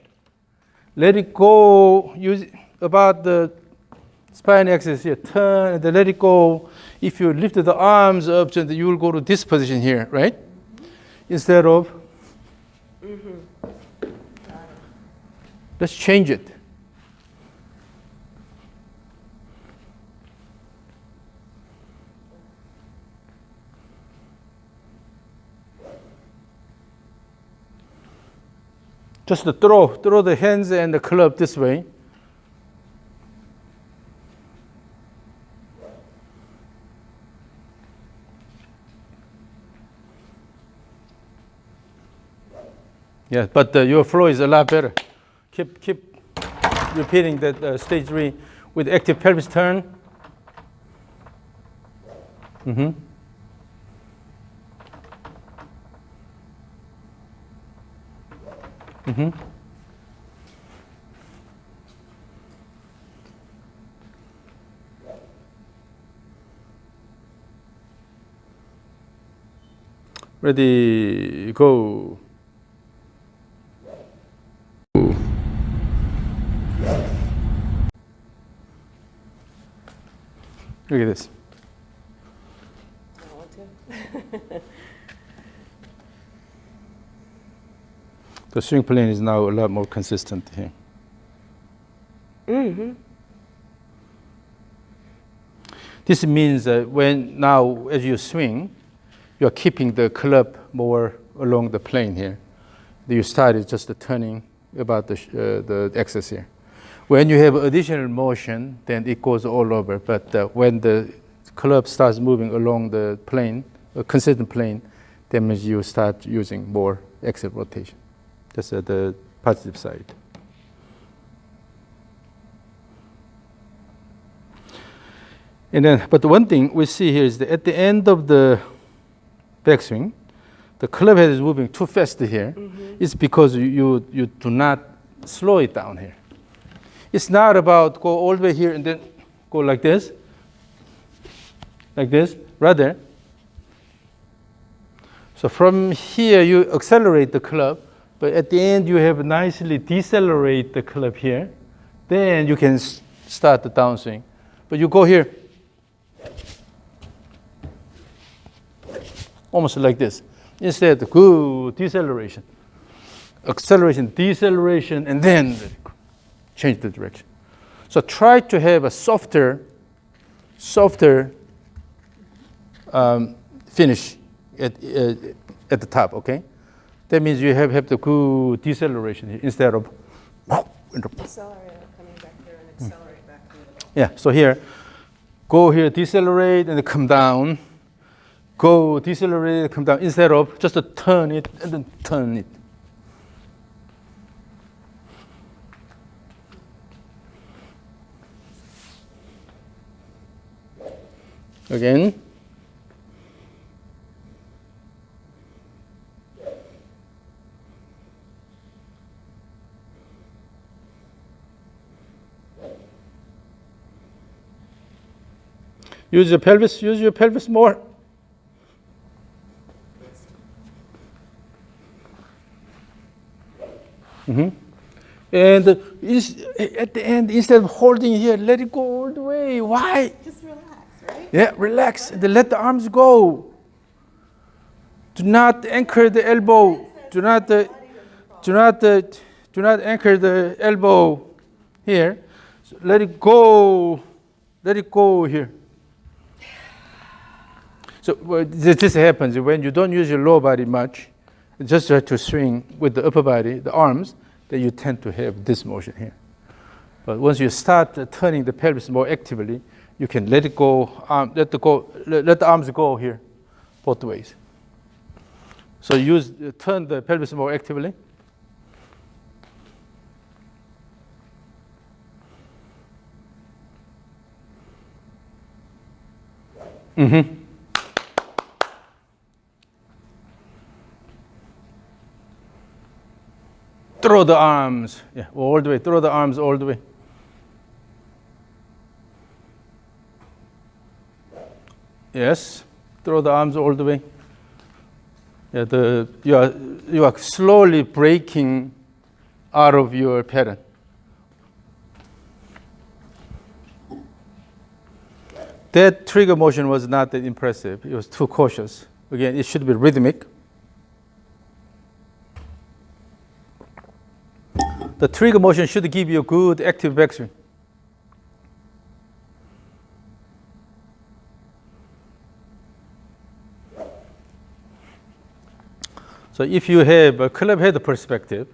Let it go. Use about the spine axis here. Turn and then let it go. If you lift the arms up, then you will go to this position here, right? Instead of. Let's change it. Just to throw the hands and the club this way. Yeah, but your flow is a lot better. Keep repeating that stage 3 with active pelvis turn. Ready, go. Look at this.
I want to.
The swing plane is now a lot more consistent here. This means that when now, as you swing, you are keeping the club more along the plane here. You started just turning about the axis here. When you have additional motion, then it goes all over. But when the club starts moving along the plane, a consistent plane, that means you start using more axial rotation. That's the positive side. And then, but one thing we see here is that at the end of the backswing, the club head is moving too fast here. It's because you do not slow it down here. It's not about go all the way here and then go like this. Rather, so from here you accelerate the club, but at the end you have nicely decelerate the club here. Then you can start the downswing. But you go here, almost like this. Instead, good deceleration. Acceleration, deceleration, and then change the direction. So try to have a softer finish at the top, okay? That means you have the good deceleration here instead of
Accelerate coming back here and accelerate back a little.
yeah, so here, go here, decelerate, and then come down. Go, decelerate, come down, instead of just to turn it and then turn it. Again. Use your pelvis more. And at the end, instead of holding here, let it go all the way. Why?
Just relax, right?
Yeah, relax. And then let the arms go. Do not anchor the elbow. Do not anchor the elbow here. So let it go. Let it go here. So this happens when you don't use your lower body much. Just try to swing with the upper body, the arms, that you tend to have this motion here. But once you start turning the pelvis more actively, you can let it go, let the arms go here, both ways. So turn the pelvis more actively. Throw the arms, yeah, all the way. Throw the arms all the way. Yes, throw the arms all the way. Yeah, you are slowly breaking out of your pattern. That trigger motion was not that impressive. It was too cautious. Again, it should be rhythmic. The trigger motion should give you a good active backswing. So if you have a club head perspective,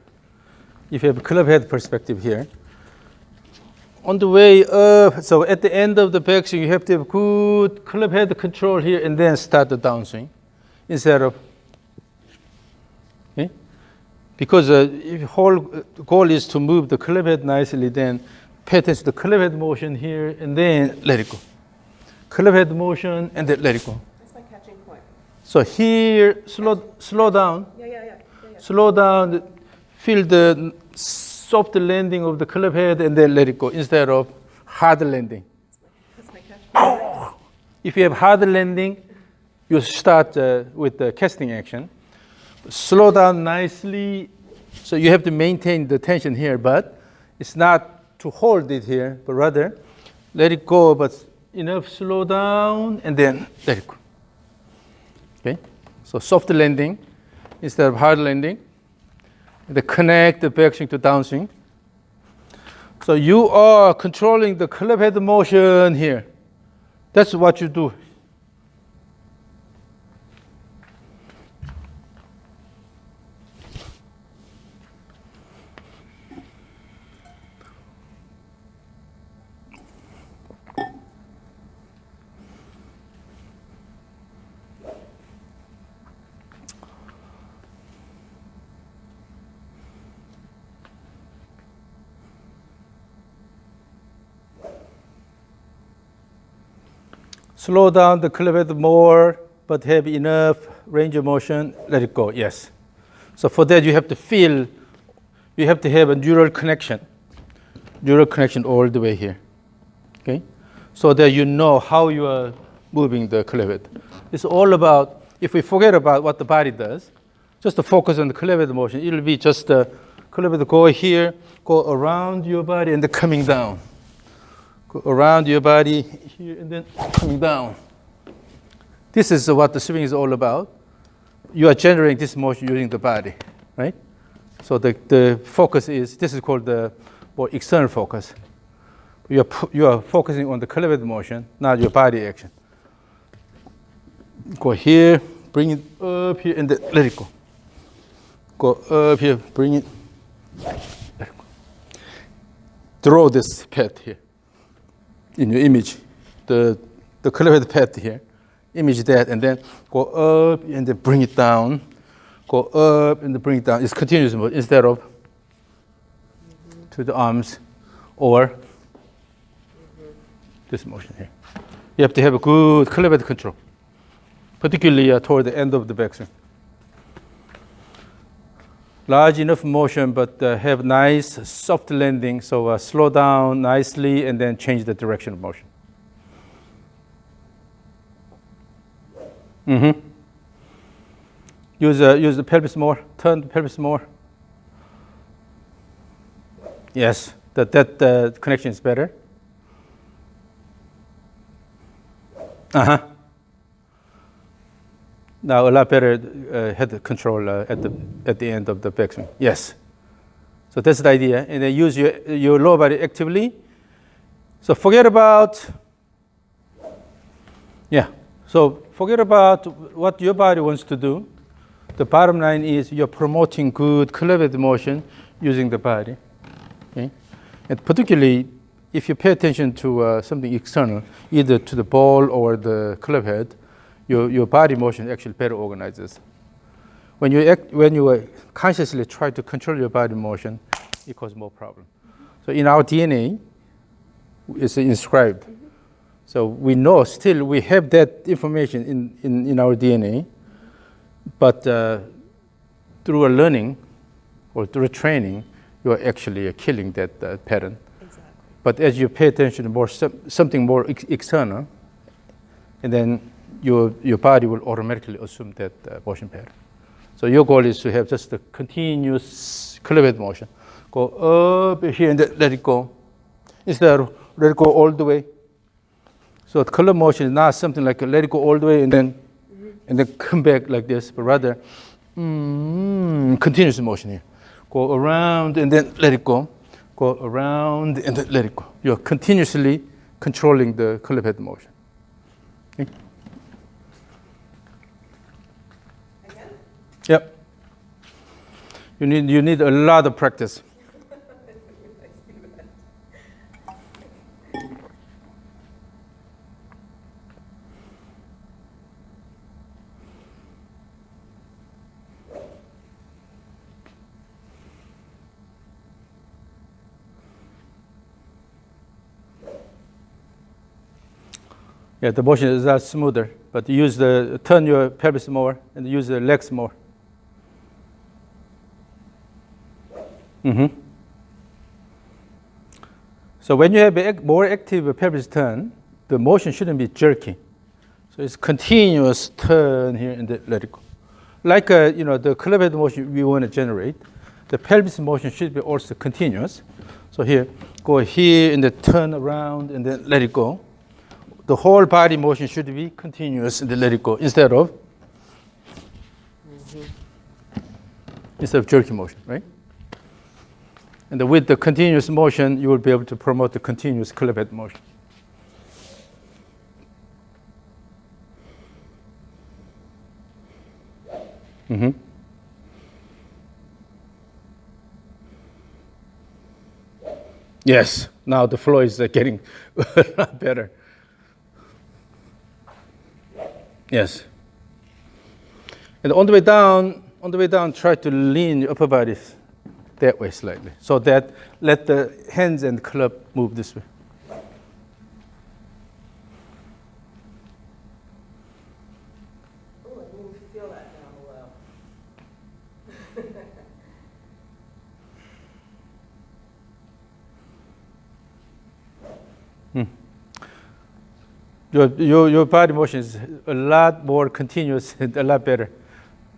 here, on the way up, so at the end of the backswing, you have to have good club head control here and then start the downswing instead of, okay? Because if the whole goal is to move the club head nicely, then pay attention to the club head motion here and then let it go. Club head motion and then let it go.
That's my catching point.
So here, slow down.
Yeah.
Slow down, feel the soft landing of the club head and then let it go instead of hard landing.
That's my catching point.
If you have hard landing, you start with the casting action. Slow down nicely. So you have to maintain the tension here, but it's not to hold it here, but rather let it go, but enough slow down and then let it go. Okay? So soft landing instead of hard landing. And then connect the backswing to downswing. So you are controlling the club head motion here. That's what you do. Slow down the club head more, but have enough range of motion. Let it go. Yes. So for that, you have to feel, you have to have a neural connection all the way here. Okay? So that you know how you are moving the club head. It's all about, if we forget about what the body does, just to focus on the club head motion, it'll be just the club head go here, go around your body, and then coming down. Go around your body here, and then coming down. This is what the swing is all about. You are generating this motion using the body, right? So the focus is, this is called the more external focus. You are focusing on the club head motion, not your body action. Go here, bring it up here, and then let it go. Go up here, bring it. Let it go. Draw this pad here in your image, the club head pad here. Image that, and then go up and then bring it down. Go up and then bring it down. It's continuous mode instead of to the arms or this motion here. You have to have a good club head control, particularly toward the end of the backswing. Large enough motion, but have nice soft landing. So slow down nicely and then change the direction of motion. Mm-hmm. Use the pelvis more. Turn the pelvis more. Yes, that connection is better. Now a lot better head control at the end of the backswing. Yes. So that's the idea. And then use your lower body actively. So forget about. Yeah. So forget about what your body wants to do. The bottom line is you're promoting good club head motion using the body. Okay? And particularly if you pay attention to something external, either to the ball or the club head, your body motion actually better organizes. When you consciously try to control your body motion, it causes more problem. So in our DNA, it's inscribed. So we know still we have that information in our DNA, but through a learning or through a training, you are actually killing that pattern. Exactly. But as you pay attention to more something more external, and then your body will automatically assume that motion pattern. So your goal is to have just a continuous club head motion. Go up here and then let it go. Instead of let it go all the way. So the club motion is not something like let it go all the way and then come back like this, but rather continuous motion here. Go around and then let it go. Go around and then let it go. You're continuously controlling the club head motion. Okay?
Again?
Yep. You need a lot of practice. Yeah, the motion is not smoother, but turn your pelvis more and use the legs more. Mm-hmm. So when you have a more active pelvis turn, the motion shouldn't be jerky. So it's continuous turn here and then let it go. Like the club head motion we want to generate, the pelvis motion should be also continuous. So here, go here and then turn around and then let it go. The whole body motion should be continuous and then let it go instead of jerky motion, right? And with the continuous motion, you will be able to promote the continuous club head motion. Mm-hmm. Yes, now the flow is getting a lot better. Yes. And on the way down, try to lean your upper body that way slightly, so that let the hands and club move this way. Your body motion is a lot more continuous and a lot better.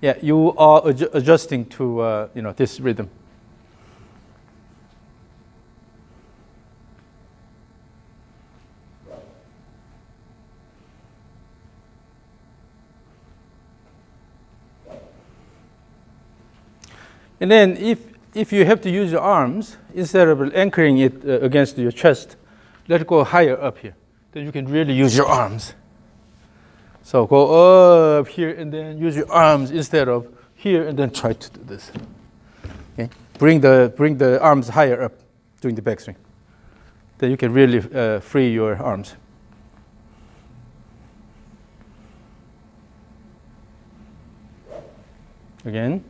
Yeah, you are adjusting to this rhythm. And then if you have to use your arms, instead of anchoring it against your chest, let it go higher up here. Then you can really use your arms. So go up here and then use your arms instead of here and then try to do this. Okay? Bring the arms higher up during the backswing. Then you can really free your arms. Again.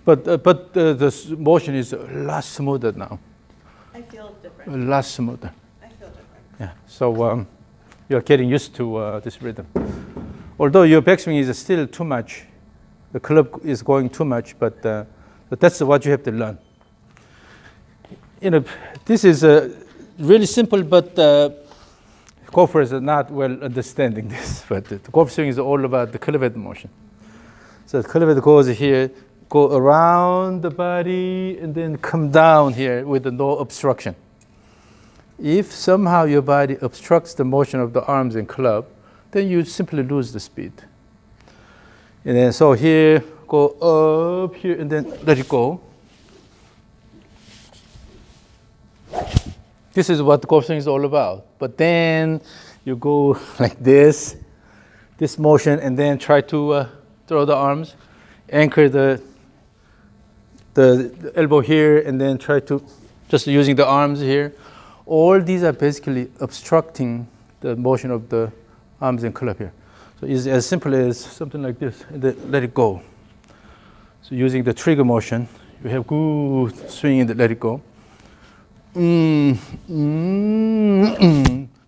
But the motion is a lot smoother now.
I feel different.
A lot smoother.
I feel different.
Yeah. So you're getting used to this rhythm. Although your backswing is still too much, the club is going too much, but that's what you have to learn. This is really simple, but golfers are not well understanding this. But the golf swing is all about the club head motion. So the club head goes here, go around the body, and then come down here with no obstruction. If somehow your body obstructs the motion of the arms and club, then you simply lose the speed. And then so here, go up here, and then let it go. This is what the golf swing is all about. But then you go like this motion, and then try to throw the arms, anchor the elbow here, and then try to just using the arms here. All these are basically obstructing the motion of the arms and club here. So it's as simple as something like this, and then let it go. So using the trigger motion, you have good swing and let it go.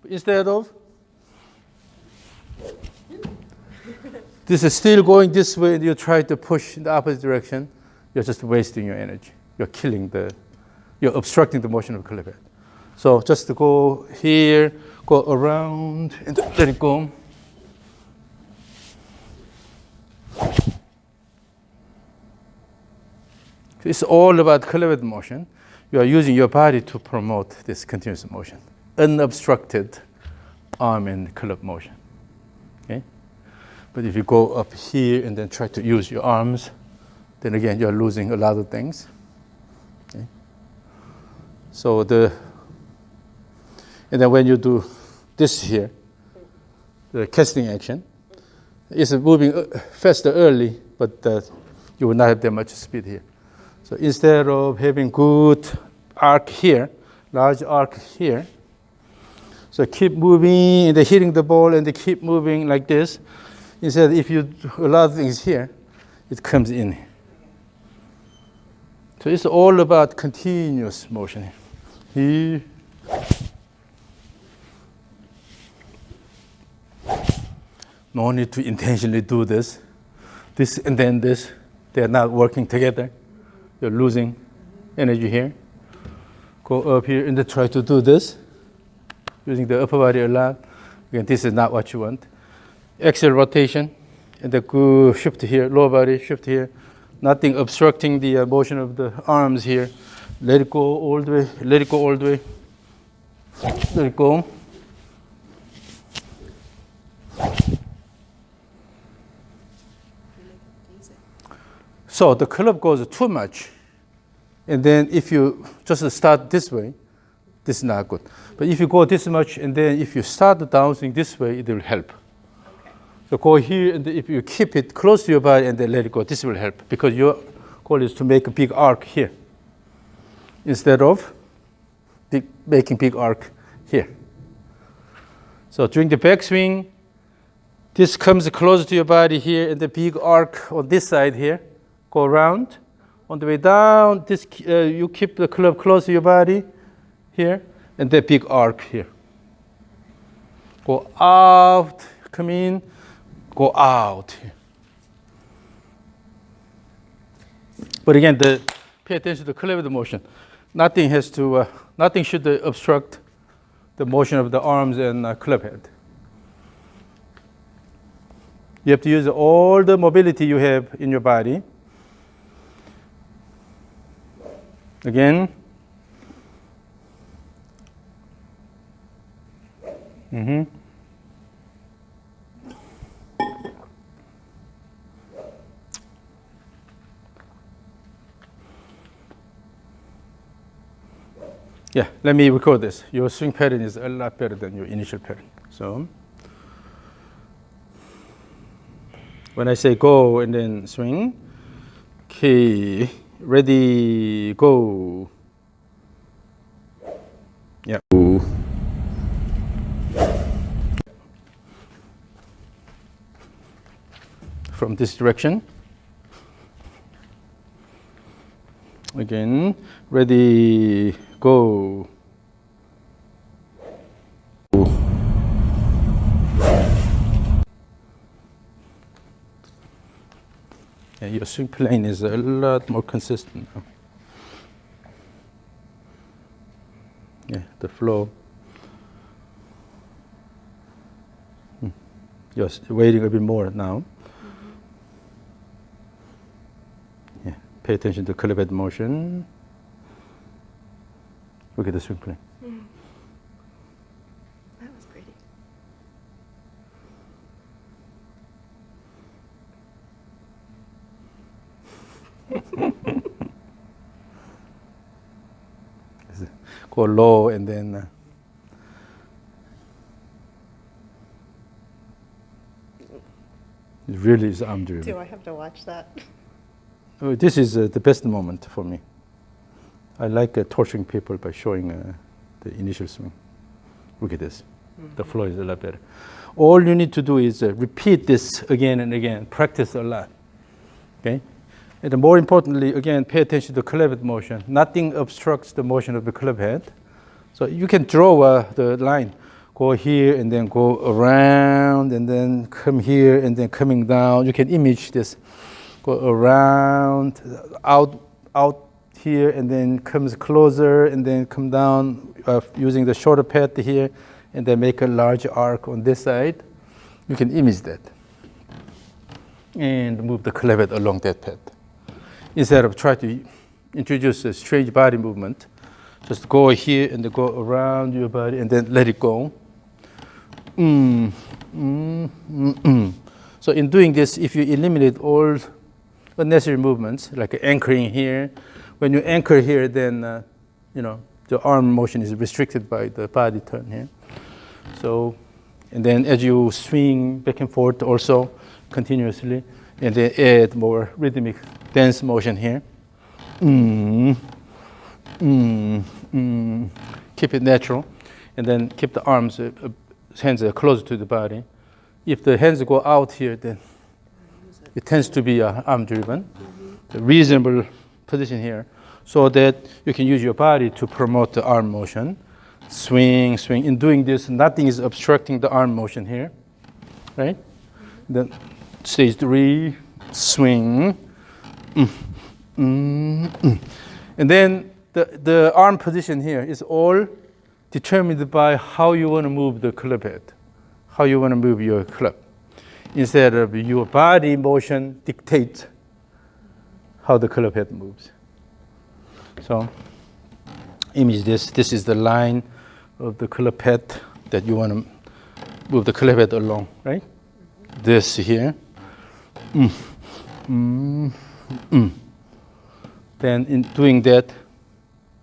Instead of this is still going this way, and you try to push in the opposite direction, you're just wasting your energy. You're obstructing the motion of the club head. So just to go here, go around, and let it go. It's all about club head motion. You are using your body to promote this continuous motion, unobstructed arm and club motion. Okay? But if you go up here and then try to use your arms, then again you're losing a lot of things. Okay? So and then when you do this here, the casting action, it's moving faster early, but you will not have that much speed here. So instead of having good arc here, large arc here, so keep moving and hitting the ball and they keep moving like this. Instead, if you do a lot of things here, it comes in. So it's all about continuous motion. Here. No need to intentionally do this. This and then this, they're not working together. You're losing energy here. Go up here and then try to do this, using the upper body a lot. Again, this is not what you want. Axial rotation, and then go shift here, lower body, shift here. Nothing obstructing the motion of the arms here. Let it go all the way, let it go all the way. Let it go. So the club goes too much, and then if you just start this way, this is not good. But if you go this much, and then if you start the downswing this way, it will help. Okay. So go here, and if you keep it close to your body and then let it go, this will help, because your goal is to make a big arc here, instead of making big arc here. So during the backswing, this comes closer to your body here, and the big arc on this side here. Go around. On the way down, this you keep the club close to your body here, and the big arc here. Go out, come in, go out here. But again, pay attention to the club head motion. Nothing has to, nothing should obstruct the motion of the arms and club head. You have to use all the mobility you have in your body. Again. Yeah, let me record this. Your swing pattern is a lot better than your initial pattern. So when I say go and then swing, okay, ready, go. Yeah. From this direction. Again, ready, go. Yeah, your swing plane is a lot more consistent now. Yeah, the flow. You're waiting a bit more now. Yeah, pay attention to club head motion. Look at the swing plane.
That was pretty.
Go low and then it really is arm driven.
Do I have to watch that?
Oh, this is the best moment for me. I like torturing people by showing the initial swing. Look at this. The flow is a lot better. All you need to do is repeat this again and again. Practice a lot. Okay? And more importantly, again, pay attention to the club head motion. Nothing obstructs the motion of the club head. So you can draw the line. Go here and then go around and then come here and then coming down. You can image this. Go around, out here and then comes closer and then come down using the shorter path here and then make a large arc on this side. You can image that. And move the club head along that path. Instead of trying to introduce a strange body movement, just go here and then go around your body and then let it go. So in doing this, if you eliminate all unnecessary movements, like anchoring here, when you anchor here, then the arm motion is restricted by the body turn here. So, and then as you swing back and forth also continuously, and then add more rhythmic dance motion here. Keep it natural, and then keep the arms, hands closer to the body. If the hands go out here, then it tends to be arm-driven. A reasonable position here, so that you can use your body to promote the arm motion. Swing, swing. In doing this, nothing is obstructing the arm motion here, right? Then stage 3, swing. And then the arm position here is all determined by how you want to move the club head, how you want to move your club. Instead of your body motion dictate how the club head moves. So image this. This is the line of the club head that you want to move the club head along, right? This here. Then in doing that,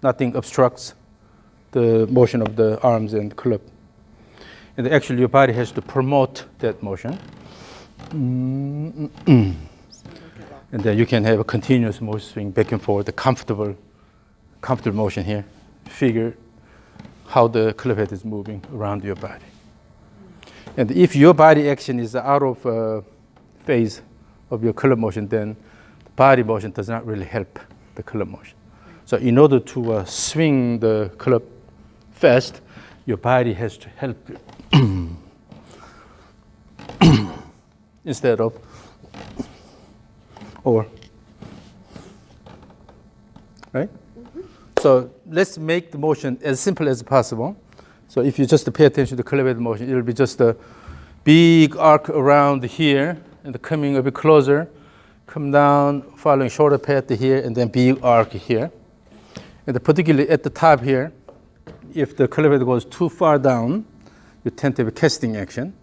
nothing obstructs the motion of the arms and club. And actually your body has to promote that motion. And then you can have a continuous motion swing back and forth, a comfortable motion here. Figure how the club head is moving around your body. And if your body action is out of phase of your club motion, then the body motion does not really help the club motion. So in order to swing the club fast, your body has to help you. Instead of, or right? So let's make the motion as simple as possible. So if you just pay attention to the club head motion, it'll be just a big arc around here and coming a bit closer, come down, following shorter path here, and then big arc here. And particularly at the top here, if the club head goes too far down, you tend to have a casting action.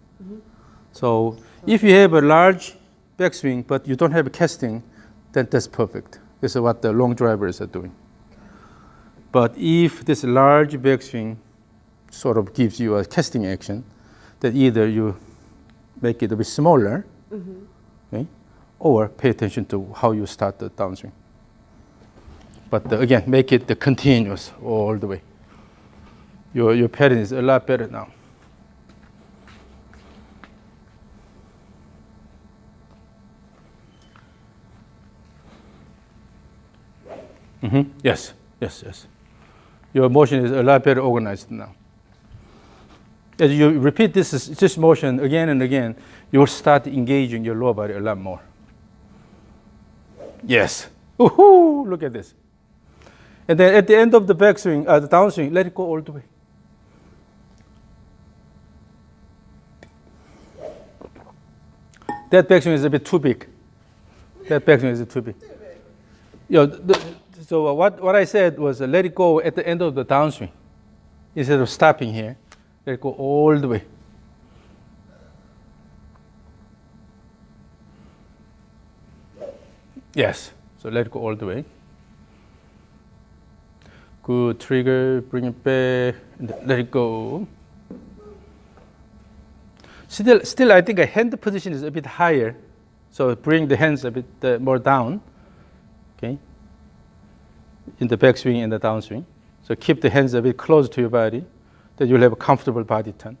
So if you have a large backswing, but you don't have a casting, then that's perfect. This is what the long drivers are doing. But if this large backswing sort of gives you a casting action, then either you make it a bit smaller, okay, or pay attention to how you start the downswing. But again, make it continuous all the way. Your pattern is a lot better now. Yes, yes, yes. Your motion is a lot better organized now. As you repeat this motion again and again, you will start engaging your lower body a lot more. Yes. Woohoo! Look at this. And then at the end of the backswing, the downswing, let it go all the way. That backswing is a bit too big. That backswing is too big. You know, so what I said was let it go at the end of the downswing. Instead of stopping here, let it go all the way. Yes, so let it go all the way. Good, trigger, bring it back, and let it go. Still, I think a hand position is a bit higher, so bring the hands a bit more down, okay, in the backswing and the downswing. So keep the hands a bit close to your body, then you'll have a comfortable body turn.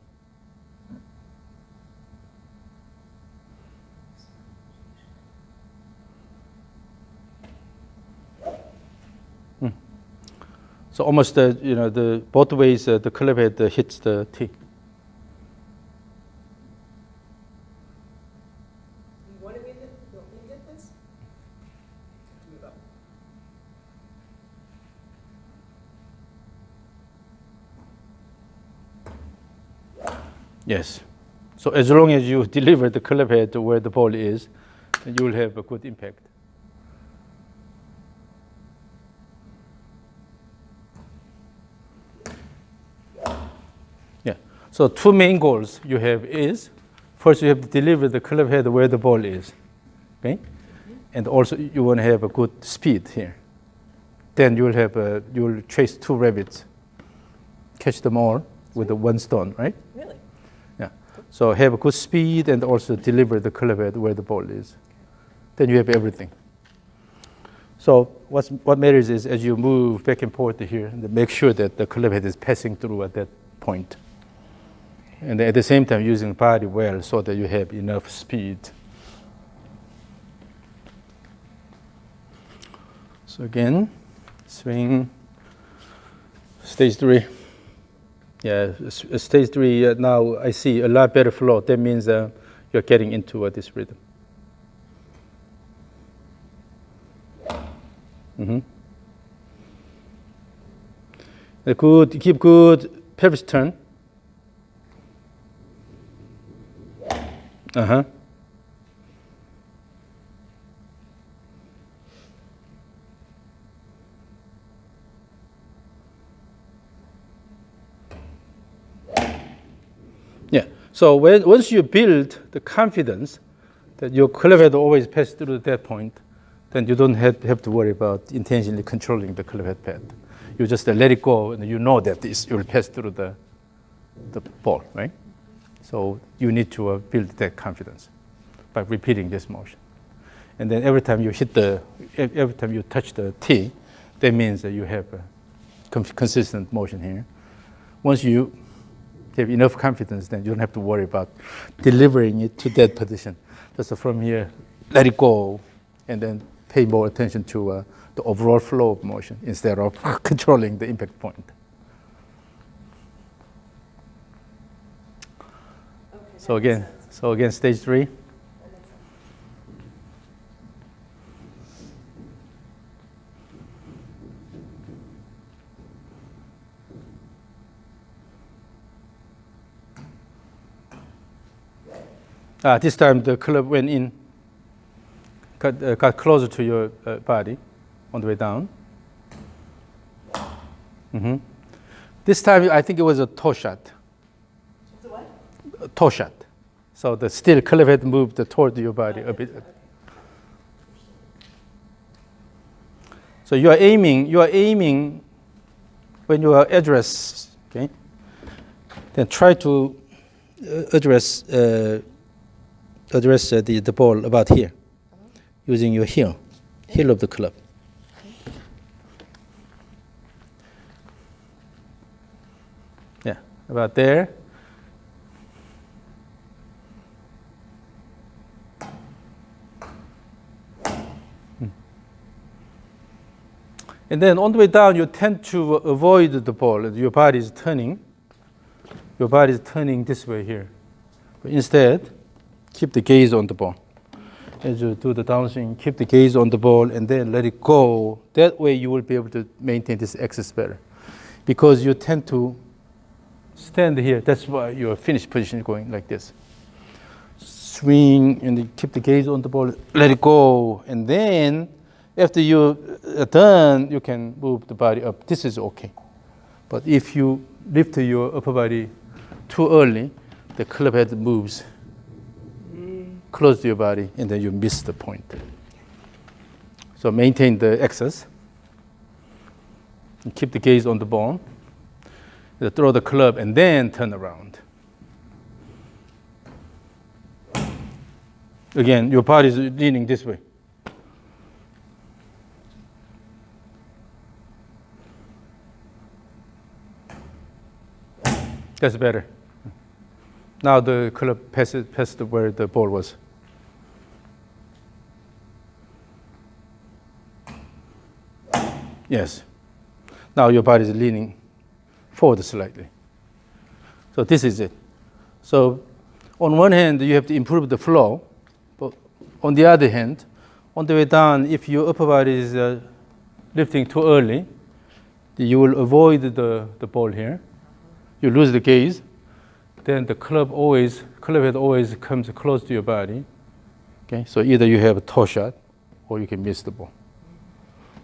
So almost, both ways the club head hits the tee.
You wanted me to hit this? Move up.
Yes. So as long as you deliver the club head to where the ball is, then you will have a good impact. Yeah. So two main goals you have is, first you have to deliver the club head where the ball is, okay? And also you want to have a good speed here. Then you will chase two rabbits, catch them all with the one stone, right?
Really?
Yeah. So have a good speed and also deliver the club head where the ball is. Then you have everything. So what matters is as you move back and forth here, make sure that the club head is passing through at that point. And at the same time using the body well so that you have enough speed. So again, swing, stage 3. Yeah, stage 3, now I see a lot better flow. That means you're getting into this rhythm. Good, keep good pelvis turn. Yeah. So once you build the confidence that your club head always pass through that point, then you don't have to worry about intentionally controlling the club head path. You just let it go, and you know that it will pass through the ball, right? So you need to build that confidence by repeating this motion. And then every time you touch the tee, that means that you have a consistent motion here. Once you have enough confidence, then you don't have to worry about delivering it to that position. Just from here, let it go, and then pay more attention to the overall flow of motion instead of controlling the impact point. Okay, so again, stage 3. This time the club went in, got closer to your body on the way down. This time I think it was a toe shot.
The what?
A toe shot. So the still club head moved toward your body a bit. So you are aiming when you are address, okay? Then try to address the ball about here, using your heel of the club. Yeah, about there. And then on the way down, you tend to avoid the ball. Your body is turning. Your body is turning this way here. But instead, keep the gaze on the ball. As you do the downswing, keep the gaze on the ball and then let it go. That way you will be able to maintain this axis better. Because you tend to stand here. That's why your finish position is going like this. Swing and then keep the gaze on the ball. Let it go. And then after you're done, you can move the body up. This is okay. But if you lift your upper body too early, the club head moves close to your body, and then you miss the point. So maintain the axis. And keep the gaze on the ball. Throw the club, and then turn around. Again, your body is leaning this way. That's better. Now the club passes where the ball was. Yes. Now your body is leaning forward slightly. So this is it. So on one hand, you have to improve the flow. But on the other hand, on the way down, if your upper body is lifting too early, you will avoid the ball here. You lose the gaze, then the club head always comes close to your body. Okay, so either you have a toe shot or you can miss the ball.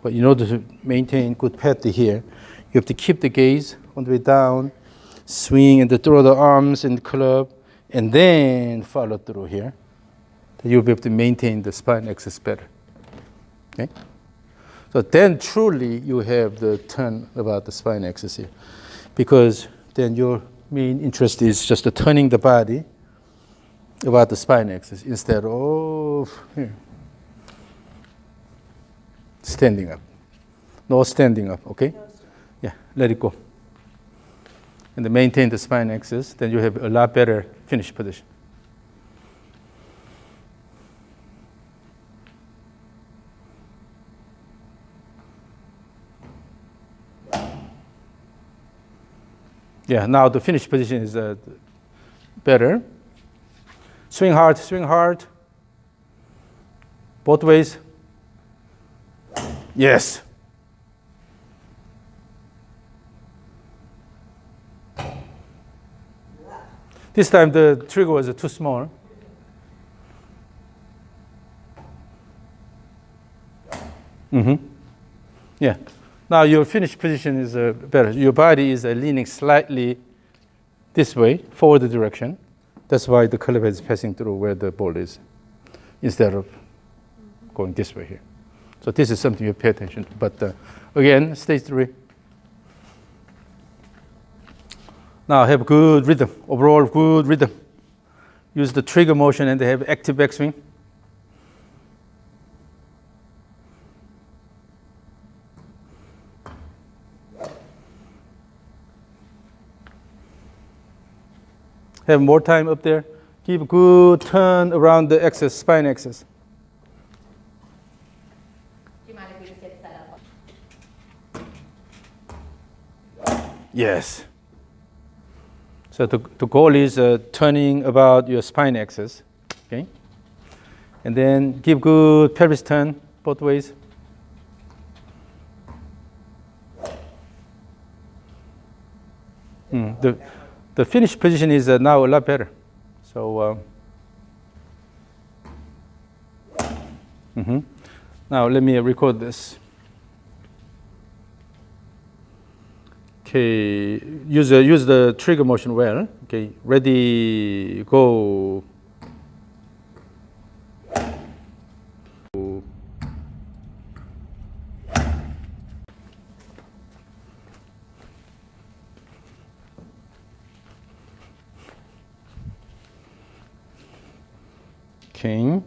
But in order to maintain good path here, you have to keep the gaze on the way down, swing and throw the arms and the club, and then follow through here. Then you'll be able to maintain the spine axis better. Okay? So then truly you have the turn about the spine axis here. Because then your main interest is just turning the body about the spine axis instead of here. Standing up. No standing up, okay? Yeah, let it go. And then maintain the spine axis, then you have a lot better finish position. Yeah, now the finish position is better. Swing hard. Both ways. Yes. This time the trigger was too small. Yeah. Now your finish position is better. Your body is leaning slightly this way, forward direction. That's why the club head is passing through where the ball is, instead of going this way here. So this is something you pay attention to. But again, stage 3. Now have good rhythm, overall good rhythm. Use the trigger motion and they have active backswing. Have more time up there. Give a good turn around the axis, spine axis.
Do you mind if we just get set up?
Yes. So the goal is turning about your spine axis, okay? And then give good pelvis turn both ways. The finish position is now a lot better. So Now let me record this. Okay, use the trigger motion well. Okay, ready, go. Okay,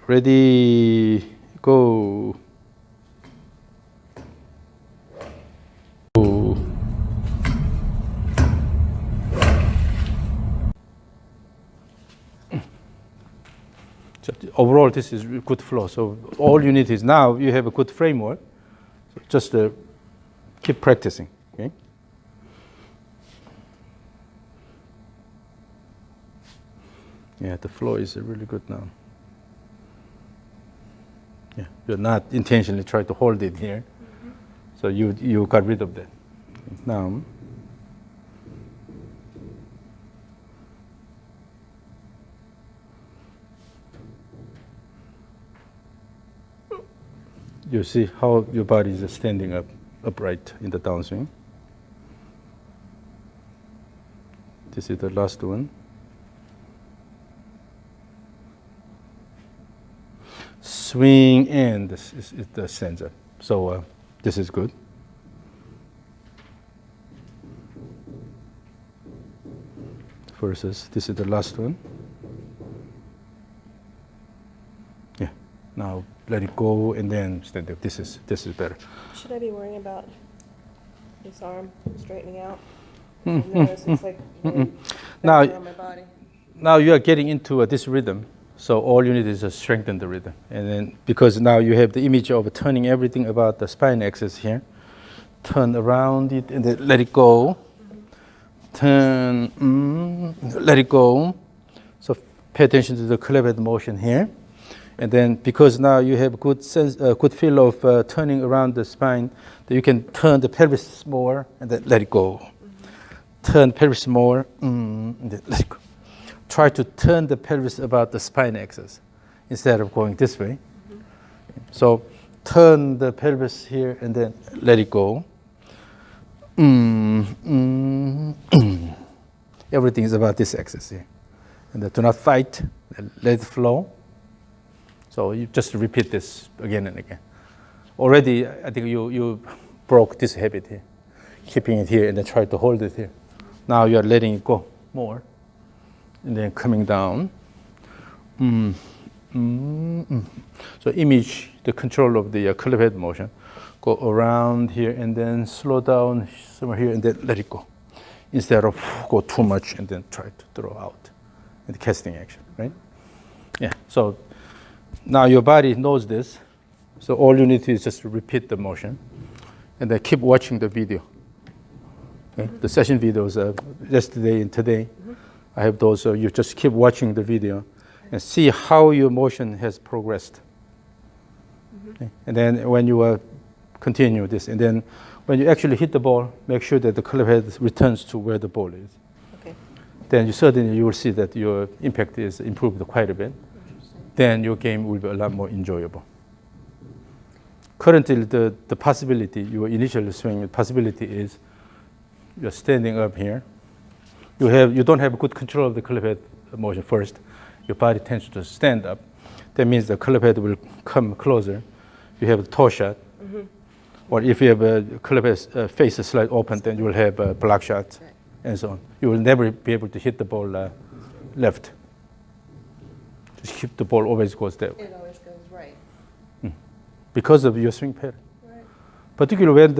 ready, go. So overall, this is good flow. So all you need is now you have a good framework. So just keep practicing. Okay. Yeah, the flow is really good now. Yeah, you're not intentionally trying to hold it here. So you got rid of that. Now, you see how your body is standing upright in the downswing. This is the last one. Swing and this is the stanza. So this is good. Versus this is the last one. Yeah. Now let it go and then stand up. This is better.
Should I be worrying about this arm straightening out? Notice it's like really
Now,
bending on my body.
now you are getting into this rhythm. So all you need is to strengthen the rhythm. And then because now you have the image of turning everything about the spine axis here. Turn around it and then let it go. Turn, let it go. So pay attention to the club head motion here. And then because now you have good sense, good feel of turning around the spine, that you can turn the pelvis more and then let it go. Turn pelvis more, and then let it go. Try to turn the pelvis about the spine axis instead of going this way. So turn the pelvis here and then let it go. Everything is about this axis here. And then do not fight, let it flow. So you just repeat this again and again. Already, I think you broke this habit here. Keeping it here and then try to hold it here. Now you are letting it go more. And then coming down. So image the control of the club head motion. Go around here and then slow down somewhere here and then let it go. Instead of go too much and then try to throw out in the casting action, right? Yeah, so now your body knows this. So all you need to is just repeat the motion and then keep watching the video. Okay? The session videos yesterday and today. I have those, so you just keep watching the video and see how your motion has progressed. Okay? And then when you continue this, and then when you actually hit the ball, make sure that the club head returns to where the ball is.
Okay.
Then you will see that your impact is improved quite a bit. Then your game will be a lot more enjoyable. Currently, the possibility, your initial swing possibility is you're standing up here. You don't have good control of the club head motion first. Your body tends to stand up. That means the club head will come closer. You have a toe shot. Or if you have a club head face slightly open, then you will have a block shot, and so on. You will never be able to hit the ball left. Just keep the ball always goes that way.
It always goes right.
Because of your swing pattern.
Right.
Particularly when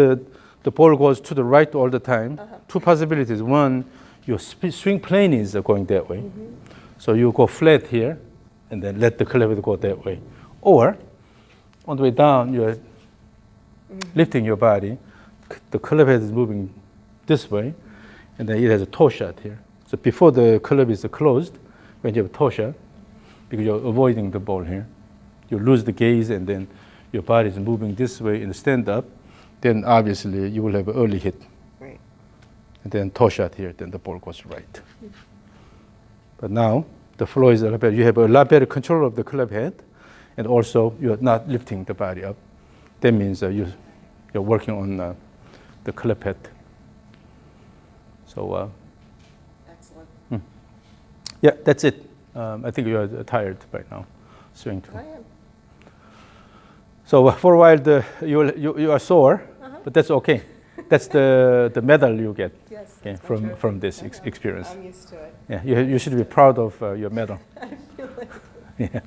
the ball goes to the right all the time, two possibilities. One, your swing plane is going that way. So you go flat here and then let the club head go that way. Or on the way down, you're lifting your body. The club head is moving this way and then it has a toe shot here. So before the club is closed, when you have a toe shot, because you're avoiding the ball here, you lose the gaze and then your body is moving this way in the stand up, then obviously you will have an early hit.
Right.
And then toe shot here, then the ball goes right. But now the flow is a lot better. You have a lot better control of the club head, and also you're not lifting the body up. That means you're working on the club head. So
Excellent.
yeah, that's it. I think you are tired by now. Swing too.
I am.
So for a while you are sore, but that's okay. That's the medal you get.
Yes.
Okay,
that's my trophy.
from this
I know.
experience.
I'm used to it.
Yeah, you should be proud of your medal.
I feel like
Yeah.